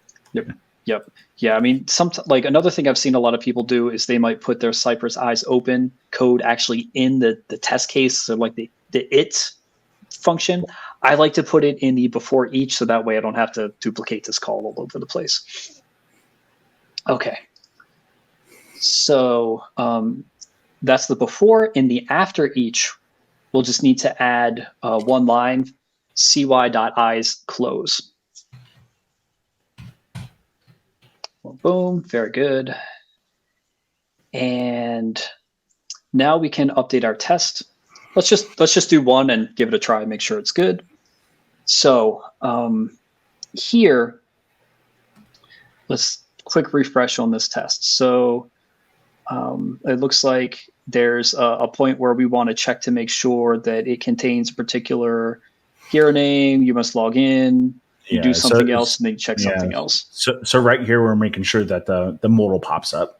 Yep. Yeah, I mean, like another thing I've seen a lot of people do is they might put their Cypress eyes open code actually in the test case, so like the it function. I like to put it in the before each, so that way I don't have to duplicate this call all over the place. Okay. So that's the before. In the after each, we'll just need to add one line, cy.eyes close. Boom, very good. And now we can update our test. Let's just do one and give it a try, make sure it's good. So here, let's quick refresh on this test. So it looks like there's a point where we want to check to make sure that it contains a particular hero name. You must log in. You do something else, and then you check something else. So right here, we're making sure that the modal pops up.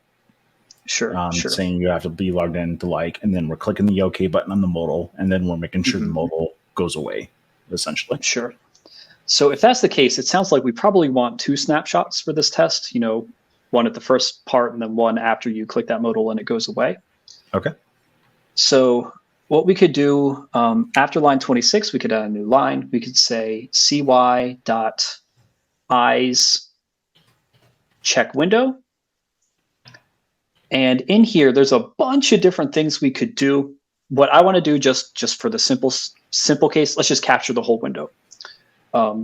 Sure. Saying you have to be logged in to like, and then we're clicking the OK button on the modal, and then we're making sure the modal goes away, essentially. Sure. So if that's the case, it sounds like we probably want 2 snapshots for this test. You know, one at the first part, and then one after you click that modal and it goes away. Okay. So what we could do after line 26, we could add a new line. We could say cy.eyes check window. And in here, there's a bunch of different things we could do. What I want to do just for the simple case, let's just capture the whole window.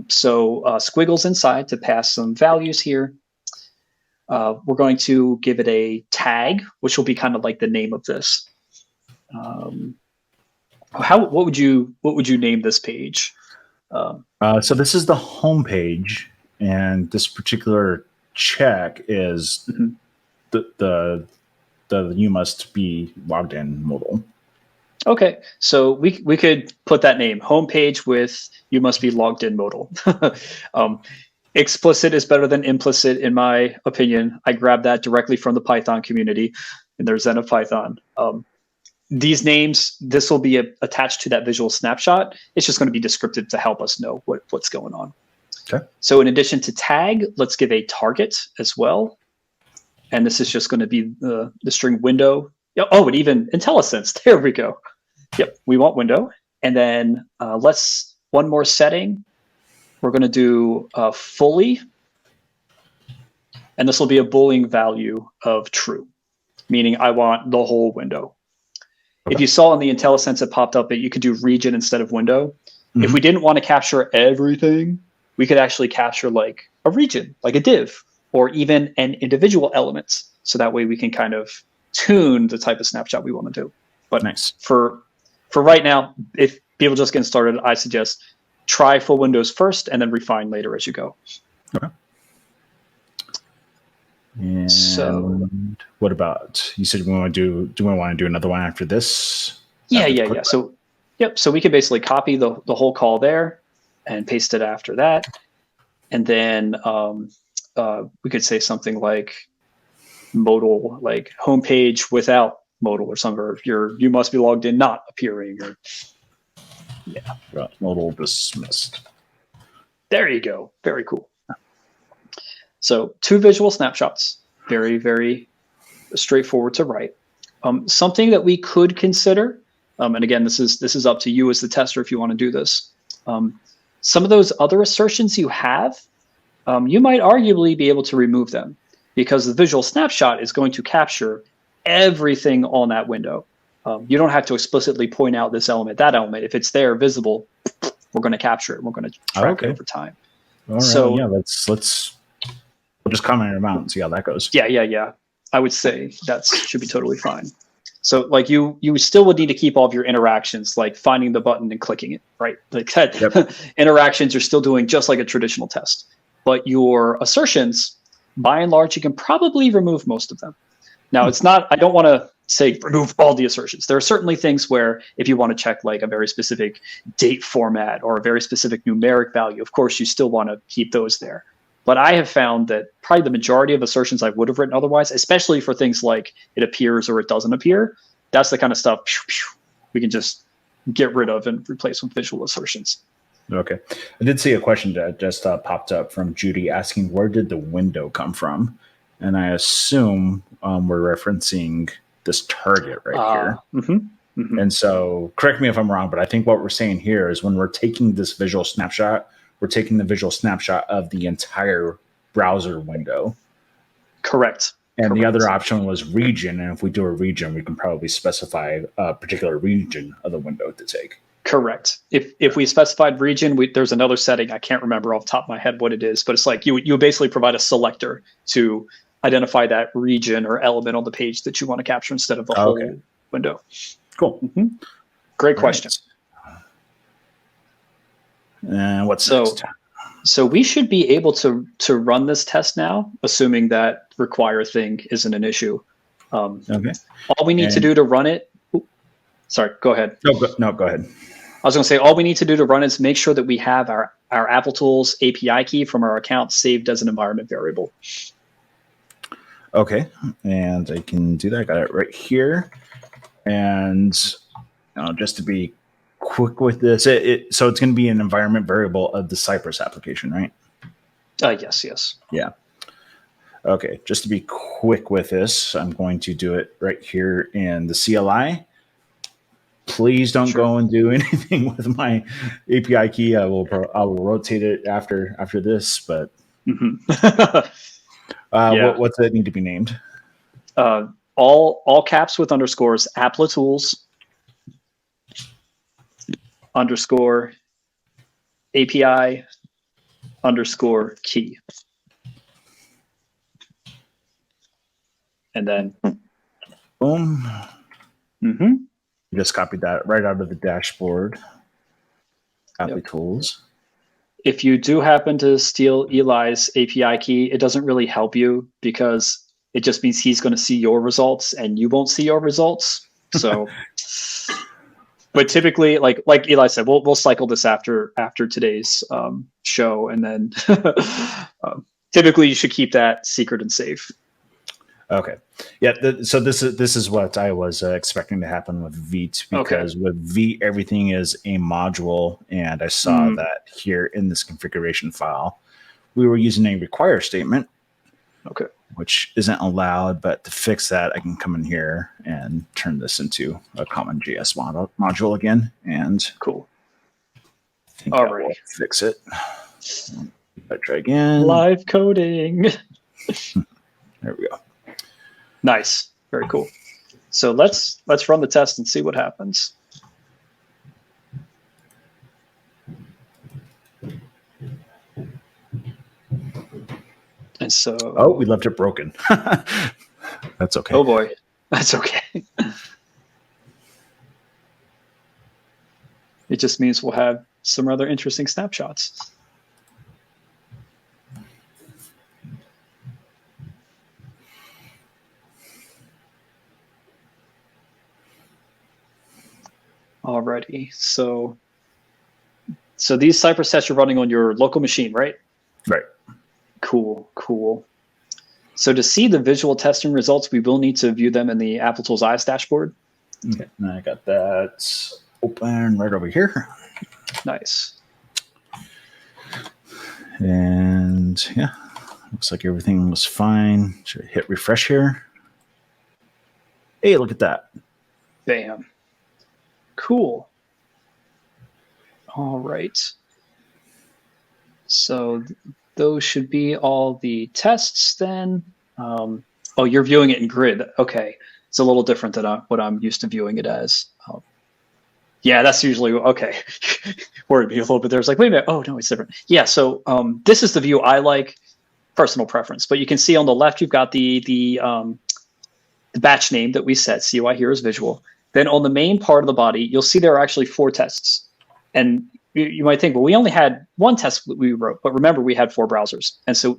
So squiggles inside to pass some values here. We're going to give it a tag, which will be kind of like the name of this. What would you name this page? So this is the home page, and this particular check is the you must be logged in modal. Okay, so we could put that name, homepage with you must be logged in modal. Explicit is better than implicit, in my opinion. I grabbed that directly from the Python community in their Zen of Python. These names, this will be attached to that visual snapshot. It's just going to be descriptive to help us know what's going on. Okay. So in addition to tag, let's give a target as well. And this is just going to be the string window. Oh, and even IntelliSense. There we go. Yep, we want window. And then one more setting. We're going to do fully. And this will be a Boolean value of true, meaning I want the whole window. Okay. If you saw in the IntelliSense it popped up that you could do region instead of window. Mm-hmm. If we didn't want to capture everything, we could actually capture like a region, like a div, or even an individual element. So that way we can kind of tune the type of snapshot we want to do. But nice. For right now, if people just getting started, I suggest try full windows first and then refine later as you go. Okay. And so what about, you said do we want to do another one after this? Yeah. So so we can basically copy the whole call there and paste it after that. And then we could say something like modal, like homepage without modal or something, or you must be logged in not appearing, or modal dismissed. There you go. Very cool. So 2 visual snapshots. Very, very straightforward to write. Something that we could consider, and again, this is up to you as the tester if you want to do this. Some of those other assertions you have, you might arguably be able to remove them because the visual snapshot is going to capture everything on that window. You don't have to explicitly point out this element, that element. If it's there visible, we're going to capture it. We're going to track it over time. All right. So yeah, we'll just comment them out and see how that goes. Yeah. I would say that should be totally fine. So like you still would need to keep all of your interactions, like finding the button and clicking it, right? Like that interactions you're still doing just like a traditional test. But your assertions, by and large, you can probably remove most of them. Now it's not, I don't want to say remove all the assertions. There are certainly things where if you want to check like a very specific date format or a very specific numeric value, of course you still want to keep those there. But I have found that probably the majority of assertions I would have written otherwise, especially for things like it appears or it doesn't appear, that's the kind of stuff we can just get rid of and replace with visual assertions. Okay. I did see a question that just popped up from Judy asking, where did the window come from? And I assume we're referencing this target right here. And so correct me if I'm wrong, but I think what we're saying here is when we're taking this visual snapshot, we're taking the visual snapshot of the entire browser window. Correct. And the other option was region. And if we do a region, we can probably specify a particular region of the window to take. Correct. If we specified region, there's another setting. I can't remember off the top of my head what it is, but it's like you basically provide a selector to identify that region or element on the page that you want to capture instead of the whole window. Cool. Great question. And what's next? So we should be able to run this test now, assuming that require thing isn't an issue. All we need to do to run it. Sorry, go ahead. No, go ahead. I was going to say all we need to do to run is make sure that we have our Applitools API key from our account saved as an environment variable. Okay, and I can do that. I got it right here. And just to be quick with this, so it's going to be an environment variable of the Cypress application, right? Yes. Yeah. Okay, just to be quick with this, I'm going to do it right here in the CLI. Please don't go and do anything with my API key. I will rotate it after this, but what's that need to be named? All caps with underscores, Applitools underscore API underscore key. And then boom. Just copied that right out of the dashboard. Applitools. If you do happen to steal Eli's API key, it doesn't really help you because it just means he's going to see your results and you won't see your results. So, but typically, like Eli said, we'll cycle this after today's show, and then typically you should keep that secret and safe. Okay. Yeah. So this is what I was expecting to happen with Vite, because with Vite, everything is a module. And I saw that here in this configuration file, we were using a require statement, which isn't allowed. But to fix that, I can come in here and turn this into a common JS module again. And cool. I think that will fix it. I'll try again. Live coding. There we go. Nice. Very cool. So let's run the test and see what happens. And so we left it broken. That's okay. Oh boy. That's okay. It just means we'll have some rather interesting snapshots. Alrighty, so these Cypress tests are running on your local machine, right? Right. Cool. So to see the visual testing results, we will need to view them in the Applitools IS dashboard. Okay, I got that open right over here. Nice. And yeah, looks like everything was fine. Should I hit refresh here? Hey, look at that. Bam. Cool. All right. So those should be all the tests then. Oh, you're viewing it in grid. Okay. It's a little different than what I'm used to viewing it as. Yeah, that's usually okay. Worried me a little bit there. It's like, wait a minute. Oh, no, it's different. Yeah, so this is the view I like, personal preference. But you can see on the left, you've got the batch name that we set. CUI here is visual. Then on the main part of the body, you'll see there are actually 4 tests. And you might think, well, we only had 1 test that we wrote. But remember, we had 4 browsers. And so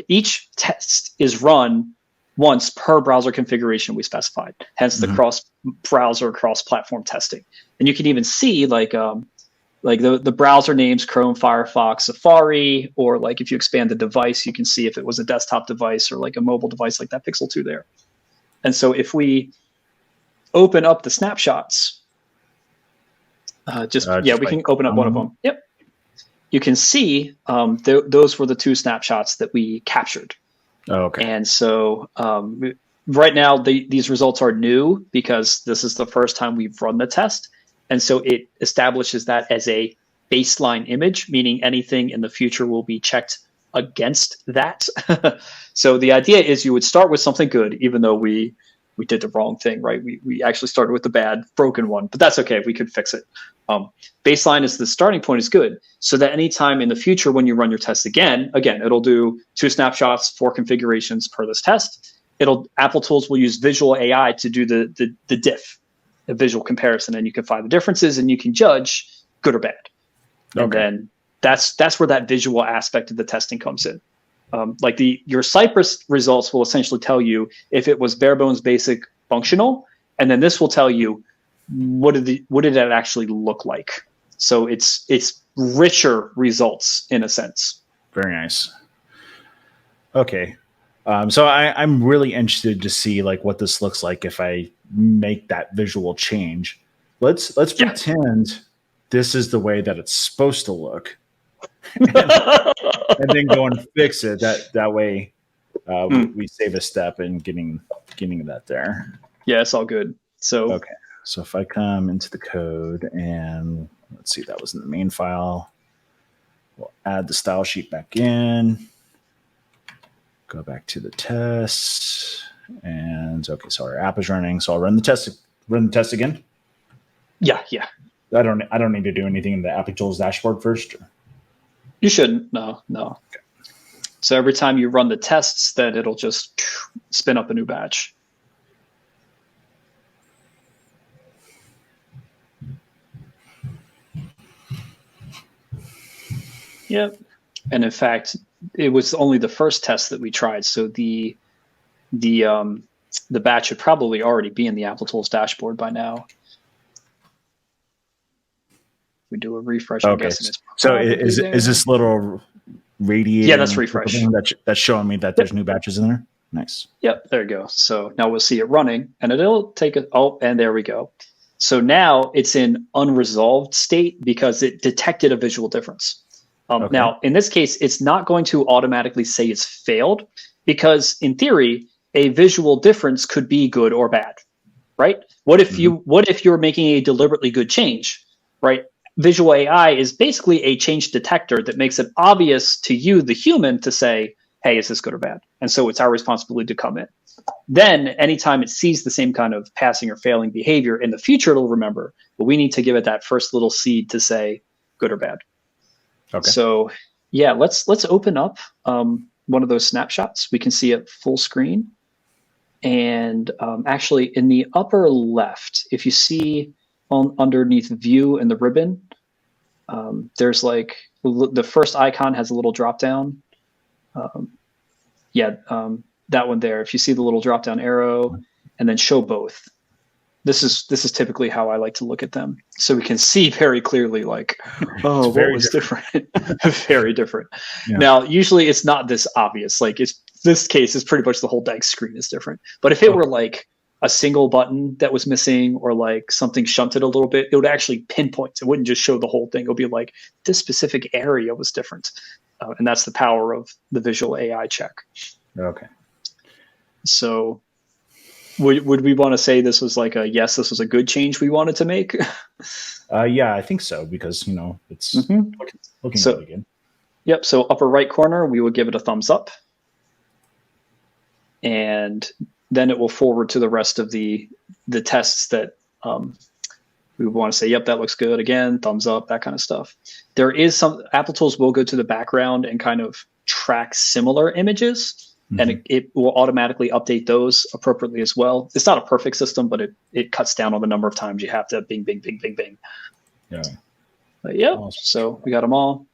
each test is run once per browser configuration we specified, hence the cross-browser, cross-platform testing. And you can even see like the browser names, Chrome, Firefox, Safari, or like if you expand the device, you can see if it was a desktop device or like a mobile device like that Pixel 2 there. And so if we open up the snapshots, we can open up one of them. Yep. You can see those were the 2 snapshots that we captured. Oh, okay. And so right now, these results are new because this is the first time we've run the test. And so it establishes that as a baseline image, meaning anything in the future will be checked against that. So the idea is you would start with something good, even though we did the wrong thing, right? We actually started with the bad, broken one, but that's okay. We could fix it. Baseline is the starting point is good, so that anytime in the future when you run your test again, it'll do 2 snapshots, 4 configurations per this test. Applitools will use visual AI to do the diff, the visual comparison, and you can find the differences and you can judge good or bad. Okay. And then that's where that visual aspect of the testing comes in. Your Cypress results will essentially tell you if it was bare bones basic functional, and then this will tell you what did it actually look like. So it's richer results in a sense. Very nice. Okay, so I'm really interested to see like what this looks like if I make that visual change. Let's pretend this is the way that it's supposed to look. And then go and fix it. That way, we save a step in getting that there. Yeah, it's all good. So okay. So if I come into the code and let's see, that was in the main file. We'll add the style sheet back in. Go back to the test, and okay, so our app is running. So I'll run the test. Run the test again. Yeah. I don't need to do anything in the Applitools dashboard first. You shouldn't. No. Okay. So every time you run the tests, then it'll just spin up a new batch. Yep. And in fact, it was only the first test that we tried. So the batch should probably already be in the Applitools dashboard by now. We do a refresh. Okay. So is this little radiating? Yeah, that's refresh. That's showing me that there's new batches in there. Nice. Yep, there you go. So now we'll see it running, and it'll take it. Oh, and there we go. So now it's in unresolved state because it detected a visual difference. Okay. Now, in this case, it's not going to automatically say it's failed because, in theory, a visual difference could be good or bad, right? What if you're making a deliberately good change, right? Visual AI is basically a change detector that makes it obvious to you, the human, to say, hey, is this good or bad? And so it's our responsibility to come in. Then anytime it sees the same kind of passing or failing behavior in the future, it'll remember, but we need to give it that first little seed to say good or bad. Okay. So yeah, let's open up one of those snapshots. We can see it full screen. And actually in the upper left, if you see underneath view and the ribbon, there's like the first icon has a little drop down. That one there. If you see the little drop down arrow and then show both, this is typically how I like to look at them, so we can see very clearly, like, oh, what was different? Very different. Yeah. Now, usually it's not this obvious. Like this case is pretty much the whole DAG screen is different. But if it were like a single button that was missing or like something shunted a little bit, it would actually pinpoint. It wouldn't just show the whole thing. It would be like this specific area was different. And that's the power of the visual AI check. Okay. So would we want to say this was like a, yes, this was a good change we wanted to make? Yeah, I think so, because, it's looking really good. Yep. So upper right corner, we would give it a thumbs up. And then it will forward to the rest of the tests that we would want to say, yep, that looks good. Again, thumbs up, that kind of stuff. There is some, Applitools will go to the background and kind of track similar images, and it will automatically update those appropriately as well. It's not a perfect system, but it cuts down on the number of times you have to bing, bing, bing, bing, bing. Yeah. But yep, so we got them all.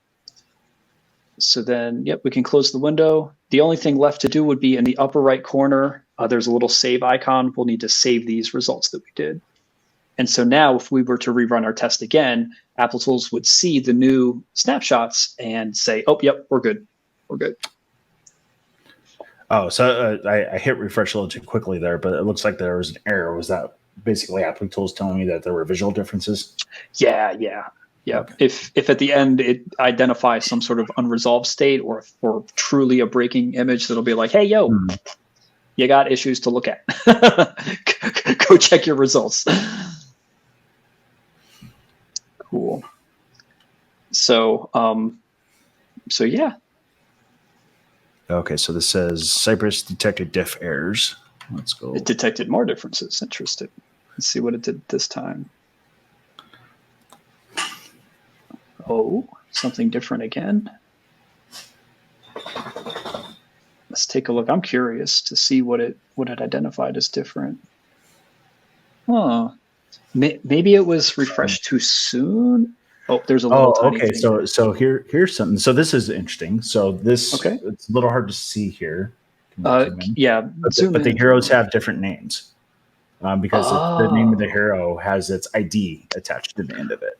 So then, yep, we can close the window. The only thing left to do would be in the upper right corner, there's a little save icon. We'll need to save these results that we did. And so now if we were to rerun our test again, Applitools would see the new snapshots and say, oh, yep, we're good. We're good. Oh, so I hit refresh a little too quickly there, but it looks like there was an error. Was that basically Applitools telling me that there were visual differences? Yeah. Okay. If at the end it identifies some sort of unresolved state or truly a breaking image, that'll be like, hey, yo, you got issues to look at. Go check your results. Cool. So yeah. Okay, so this says Cypress detected diff errors. Let's go. It detected more differences. Interesting. Let's see what it did this time. Oh, something different again. Let's take a look. I'm curious to see what it identified as different. Huh. Maybe it was refreshed too soon. Oh, there's a little tiny okay. thing. So here's something. So this is interesting. So this it's a little hard to see here. Yeah, but the heroes have different names because the name of the hero has its ID attached to the end of it.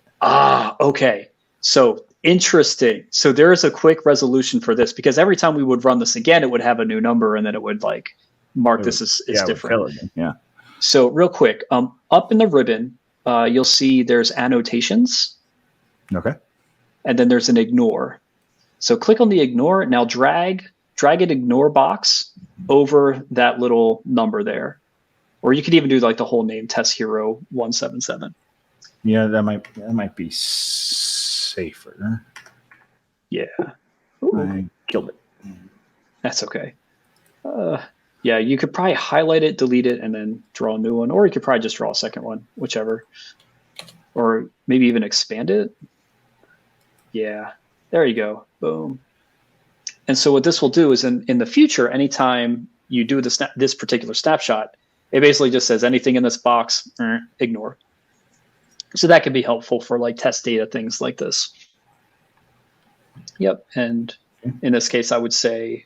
Okay. So interesting. So there is a quick resolution for this, because every time we would run this again, it would have a new number, and then it would like mark this as different. Yeah. So real quick, up in the ribbon, you'll see there's annotations. Okay. And then there's an ignore. So click on the ignore. Now drag an ignore box over that little number there. Or you could even do like the whole name, Test Hero 177. Yeah, that might be safer. Yeah. I killed it. That's okay. Yeah, you could probably highlight it, delete it, and then draw a new one. Or you could probably just draw a second one, whichever. Or maybe even expand it. Yeah, there you go. Boom. And so what this will do is in the future, anytime you do this particular snapshot, it basically just says anything in this box, ignore. So that can be helpful for like test data, things like this. Yep. And in this case, I would say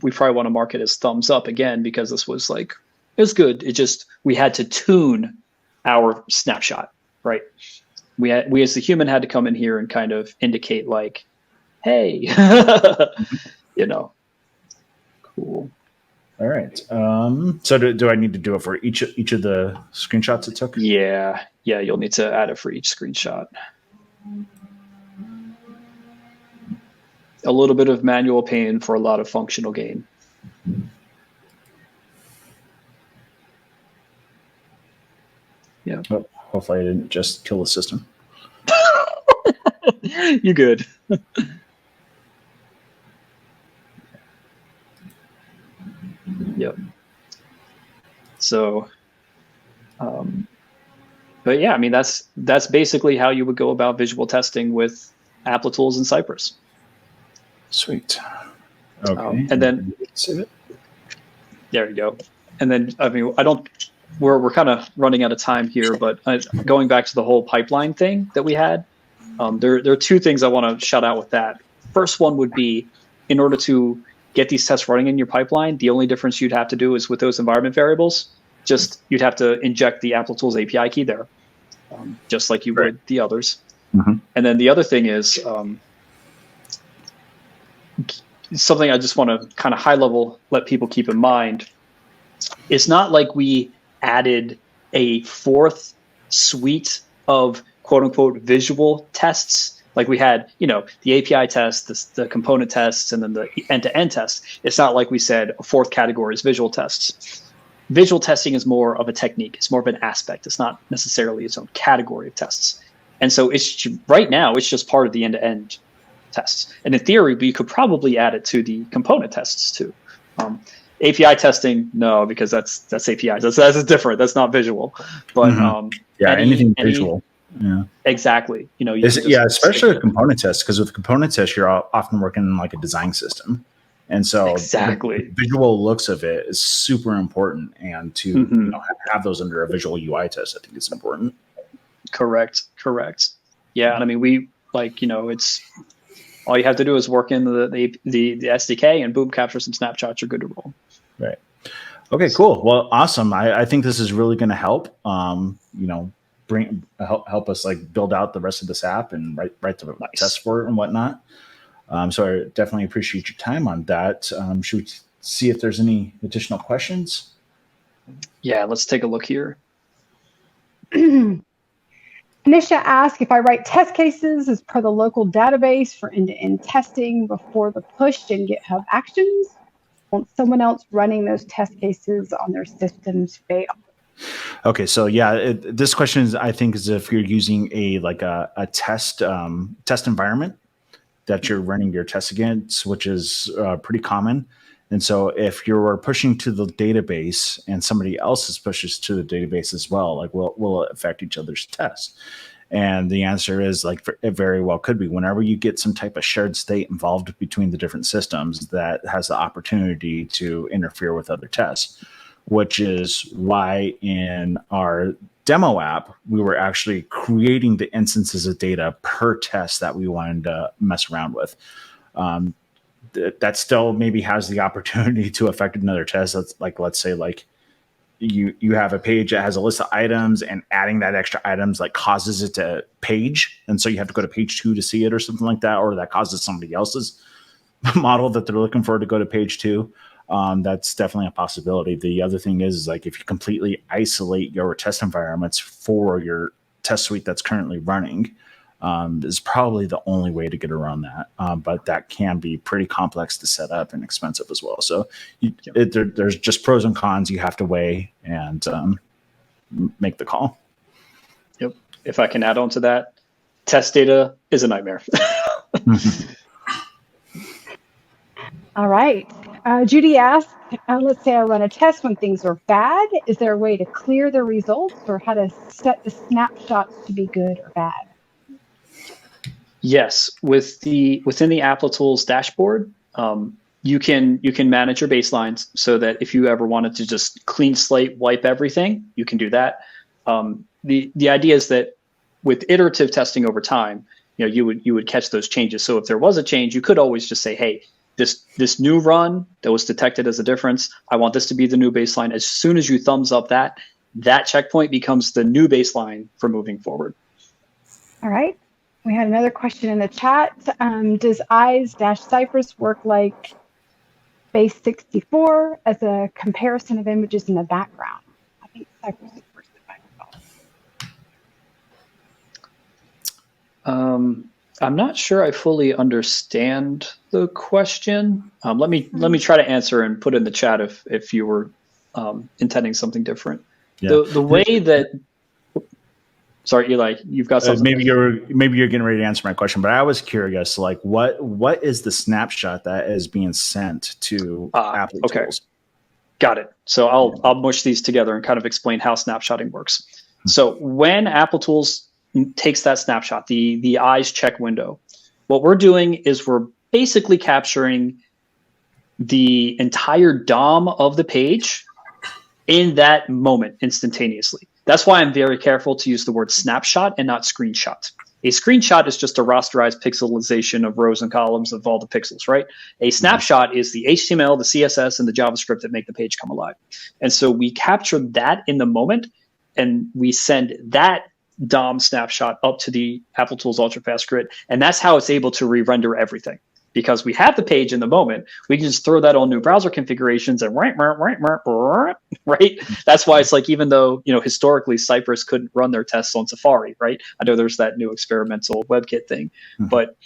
we probably want to mark it as thumbs up again, because this was like, it was good. It just, we had to tune our snapshot, right? We as the human had to come in here and kind of indicate like, hey, cool. All right. So do I need to do it for each of the screenshots it took? Yeah. You'll need to add it for each screenshot. A little bit of manual pain for a lot of functional gain. Yeah. Oh, hopefully I didn't just kill the system. You're good. Yep. So, but yeah, I mean, that's basically how you would go about visual testing with Applitools and Cypress. Sweet. Okay. And then save it. There you go. And then, I mean, we're kind of running out of time here, but going back to the whole pipeline thing that we had, there are two things I want to shout out with that. First one would be, in order to get these tests running in your pipeline, the only difference you'd have to do is with those environment variables, you'd have to inject the Applitools API key there, just like you would the others. Mm-hmm. And then the other thing is something I just want to kind of high level let people keep in mind. It's not like we added a fourth suite of quote unquote visual tests. Like we had, the API tests, the component tests, and then the end-to-end tests. It's not like we said a fourth category is visual tests. Visual testing is more of a technique. It's more of an aspect. It's not necessarily its own category of tests. And so right now, it's just part of the end-to-end tests. And in theory, we could probably add it to the component tests too. API testing, no, because that's APIs. That's different. That's not visual. But anything visual. Yeah, exactly. Especially a component test, because with component tests, you're often working in like a design system. And so the visual looks of it is super important. And to have those under a visual UI test, I think it's important. Correct. Yeah. And I mean, it's all you have to do is work in the SDK and boom, capture some snapshots. You're good to roll. Right. Okay, cool. Well, awesome. I think this is really going to help, help us like build out the rest of this app and write the test for it and whatnot. So I definitely appreciate your time on that. Should we see if there's any additional questions? Yeah, let's take a look here. Nisha asked if I write test cases as per the local database for end-to-end testing before the push in GitHub Actions, won't someone else running those test cases on their systems fail? Okay, so yeah, this question is, I think, is if you're using a test environment that you're running your tests against, which is pretty common. And so if you're pushing to the database and somebody else's pushes to the database as well, like will it affect each other's tests? And the answer is it very well could be. Whenever you get some type of shared state involved between the different systems, that has the opportunity to interfere with other tests, which is why in our demo app, we were actually creating the instances of data per test that we wanted to mess around with. That still maybe has the opportunity to affect another test. That's let's say you have a page that has a list of items, and adding that extra items causes it to page. And so you have to go to page 2 to see it or something like that, or that causes somebody else's model that they're looking for to go to page 2. That's definitely a possibility. The other thing is if you completely isolate your test environments for your test suite that's currently running, is probably the only way to get around that. But that can be pretty complex to set up and expensive as well. So there's just pros and cons you have to weigh and make the call. Yep. If I can add on to that, test data is a nightmare. All right. Judy asked, let's say I run a test when things are bad. Is there a way to clear the results, or how to set the snapshots to be good or bad? Yes, within the Applitools dashboard, you can manage your baselines so that if you ever wanted to just clean slate, wipe everything, you can do that. The idea is that with iterative testing over time, you would catch those changes. So if there was a change, you could always just say, hey, this new run that was detected as a difference, I want this to be the new baseline. As soon as you thumbs up that checkpoint becomes the new baseline for moving forward. All right. We had another question in the chat. Does eyes-Cypress work like base 64 as a comparison of images in the background? I think Cypress is first, if I recall. I'm not sure I fully understand the question. Let me try to answer and put in the chat if you were intending something different. Yeah. The way that. Sorry, Eli, you've got something. Maybe you're getting ready to answer my question, but I was curious, what is the snapshot that is being sent to Applitools? Okay, got it. So I'll mush these together and kind of explain how snapshotting works. So when Applitools takes that snapshot, the eyes check window, what we're doing is we're basically capturing the entire DOM of the page in that moment instantaneously. That's why I'm very careful to use the word snapshot and not screenshot. A screenshot is just a rasterized pixelization of rows and columns of all the pixels, right? A snapshot is the HTML, the CSS, and the JavaScript that make the page come alive. And so we capture that in the moment, and we send that DOM snapshot up to the Applitools ultrafast grid, and that's how it's able to re-render everything. because we have the page in the moment. We can just throw that on new browser configurations and right. That's why it's like, even though, historically Cypress couldn't run their tests on Safari, right? I know there's that new experimental WebKit thing, but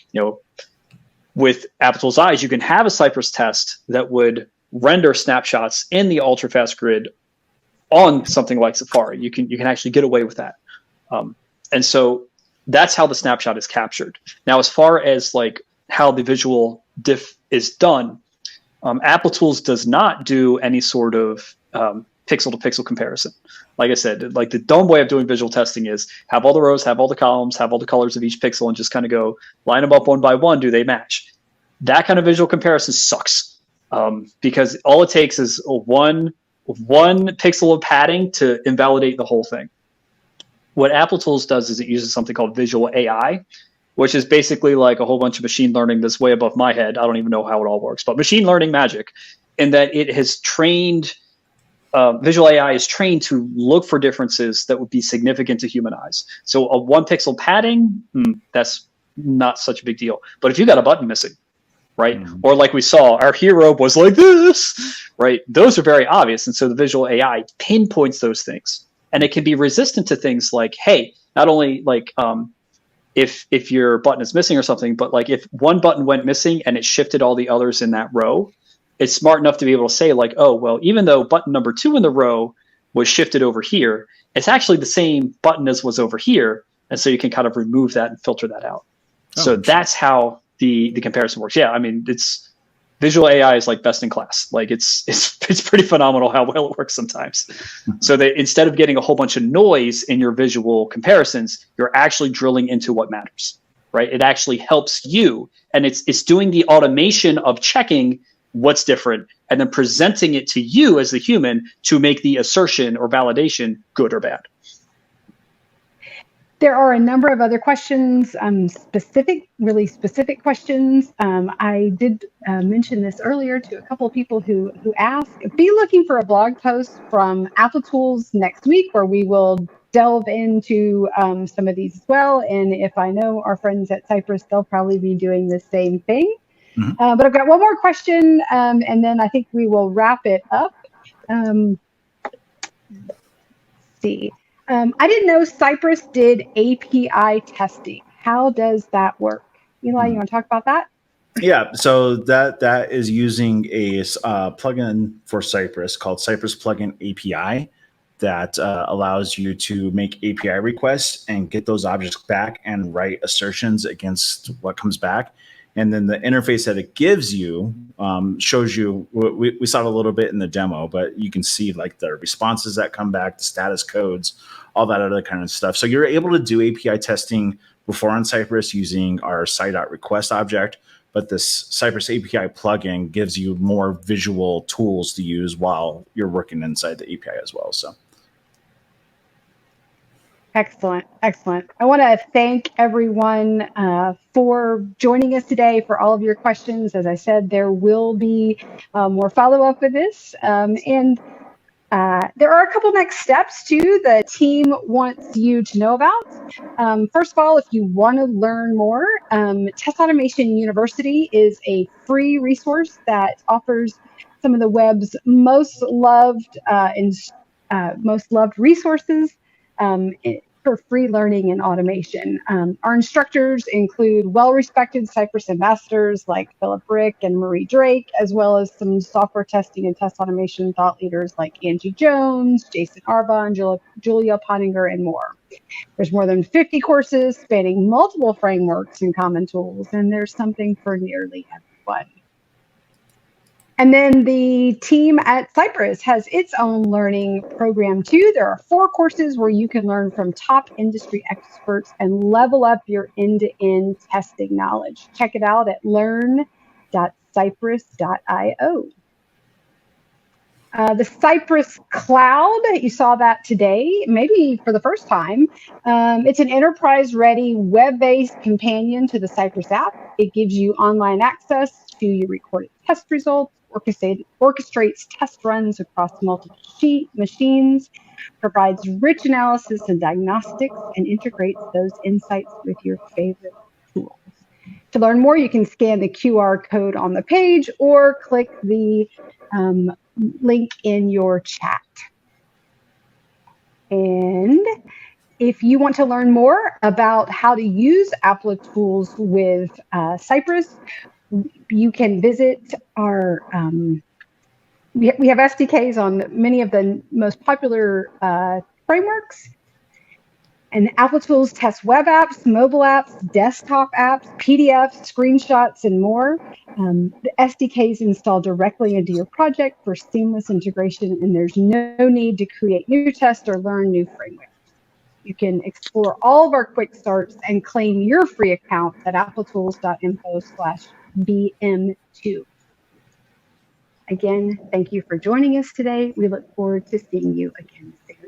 with Applitools Eyes, you can have a Cypress test that would render snapshots in the ultra-fast grid on something like Safari. You can actually get away with that. And so that's how the snapshot is captured. Now, as far as like how the visual diff is done, Applitools does not do any sort of pixel-to-pixel comparison. Like I said, like the dumb way of doing visual testing is have all the rows, have all the columns, have all the colors of each pixel, and just kind of go line them up one by one. Do they match? That kind of visual comparison sucks, because all it takes is one pixel of padding to invalidate the whole thing. What Applitools does is it uses something called visual AI, which is basically like a whole bunch of machine learning that's way above my head. I don't even know how it all works, but machine learning magic, in that it has trained, visual AI is trained to look for differences that would be significant to human eyes. So a 1 pixel padding, that's not such a big deal. But if you got a button missing, right? Or like we saw, our hero was like this, right? Those are very obvious. And so the visual AI pinpoints those things. And it can be resistant to things like, hey, not only like if your button is missing or something, but like if one button went missing and it shifted all the others in that row, it's smart enough to be able to say like, oh, well, even though button number 2 in the row was shifted over here, it's actually the same button as was over here. And so you can kind of remove that and filter that out. So that's how the comparison works. Yeah, I mean, it's visual AI is like best in class. Like it's pretty phenomenal how well it works sometimes. So that instead of getting a whole bunch of noise in your visual comparisons, you're actually drilling into what matters, right? It actually helps you, and it's doing the automation of checking what's different and then presenting it to you as the human to make the assertion or validation good or bad. There are a number of other questions, really specific questions. I did mention this earlier to a couple of people who asked. Be looking for a blog post from Applitools next week where we will delve into some of these as well. And if I know our friends at Cypress, they'll probably be doing the same thing. But I've got one more question, and then I think we will wrap it up. Let's see. I didn't know Cypress did API testing. How does that work? Eli, you want to talk about that? Yeah, so that is using a plugin for Cypress called Cypress Plugin API that allows you to make API requests and get those objects back and write assertions against what comes back. And then the interface that it gives you shows you, we saw it a little bit in the demo, but you can see like the responses that come back, the status codes, all that other kind of stuff. So you're able to do API testing before on Cypress using our site.request object, but this Cypress API plugin gives you more visual tools to use while you're working inside the API as well. So. Excellent. Excellent. I want to thank everyone for joining us today, for all of your questions. As I said, there will be more follow-up with this. And there are a couple next steps, too, the team wants you to know about. First of all, if you want to learn more, Test Automation University is a free resource that offers some of the web's most loved resources for free learning and automation. Our instructors include well-respected Cypress ambassadors like Philip Rick and Marie Drake, as well as some software testing and test automation thought leaders like Angie Jones, Jason Arbon, Julia Pottinger, and more. There's more than 50 courses spanning multiple frameworks and common tools, and there's something for nearly everyone. And then the team at Cypress has its own learning program too. There are 4 courses where you can learn from top industry experts and level up your end-to-end testing knowledge. Check it out at learn.cypress.io. The Cypress Cloud, you saw that today, maybe for the first time. It's an enterprise-ready, web-based companion to the Cypress app. It gives you online access to your recorded test results, orchestrates test runs across multiple machines, provides rich analysis and diagnostics, and integrates those insights with your favorite tools. To learn more, you can scan the QR code on the page or click the link in your chat. And if you want to learn more about how to use Applitools with Cypress, you can visit our, we have SDKs on many of the most popular frameworks. And Applitools tests web apps, mobile apps, desktop apps, PDFs, screenshots, and more. The SDKs install directly into your project for seamless integration, and there's no need to create new tests or learn new frameworks. You can explore all of our quick starts and claim your free account at applitools.info/BM2. Again, thank you for joining us today. We look forward to seeing you again soon.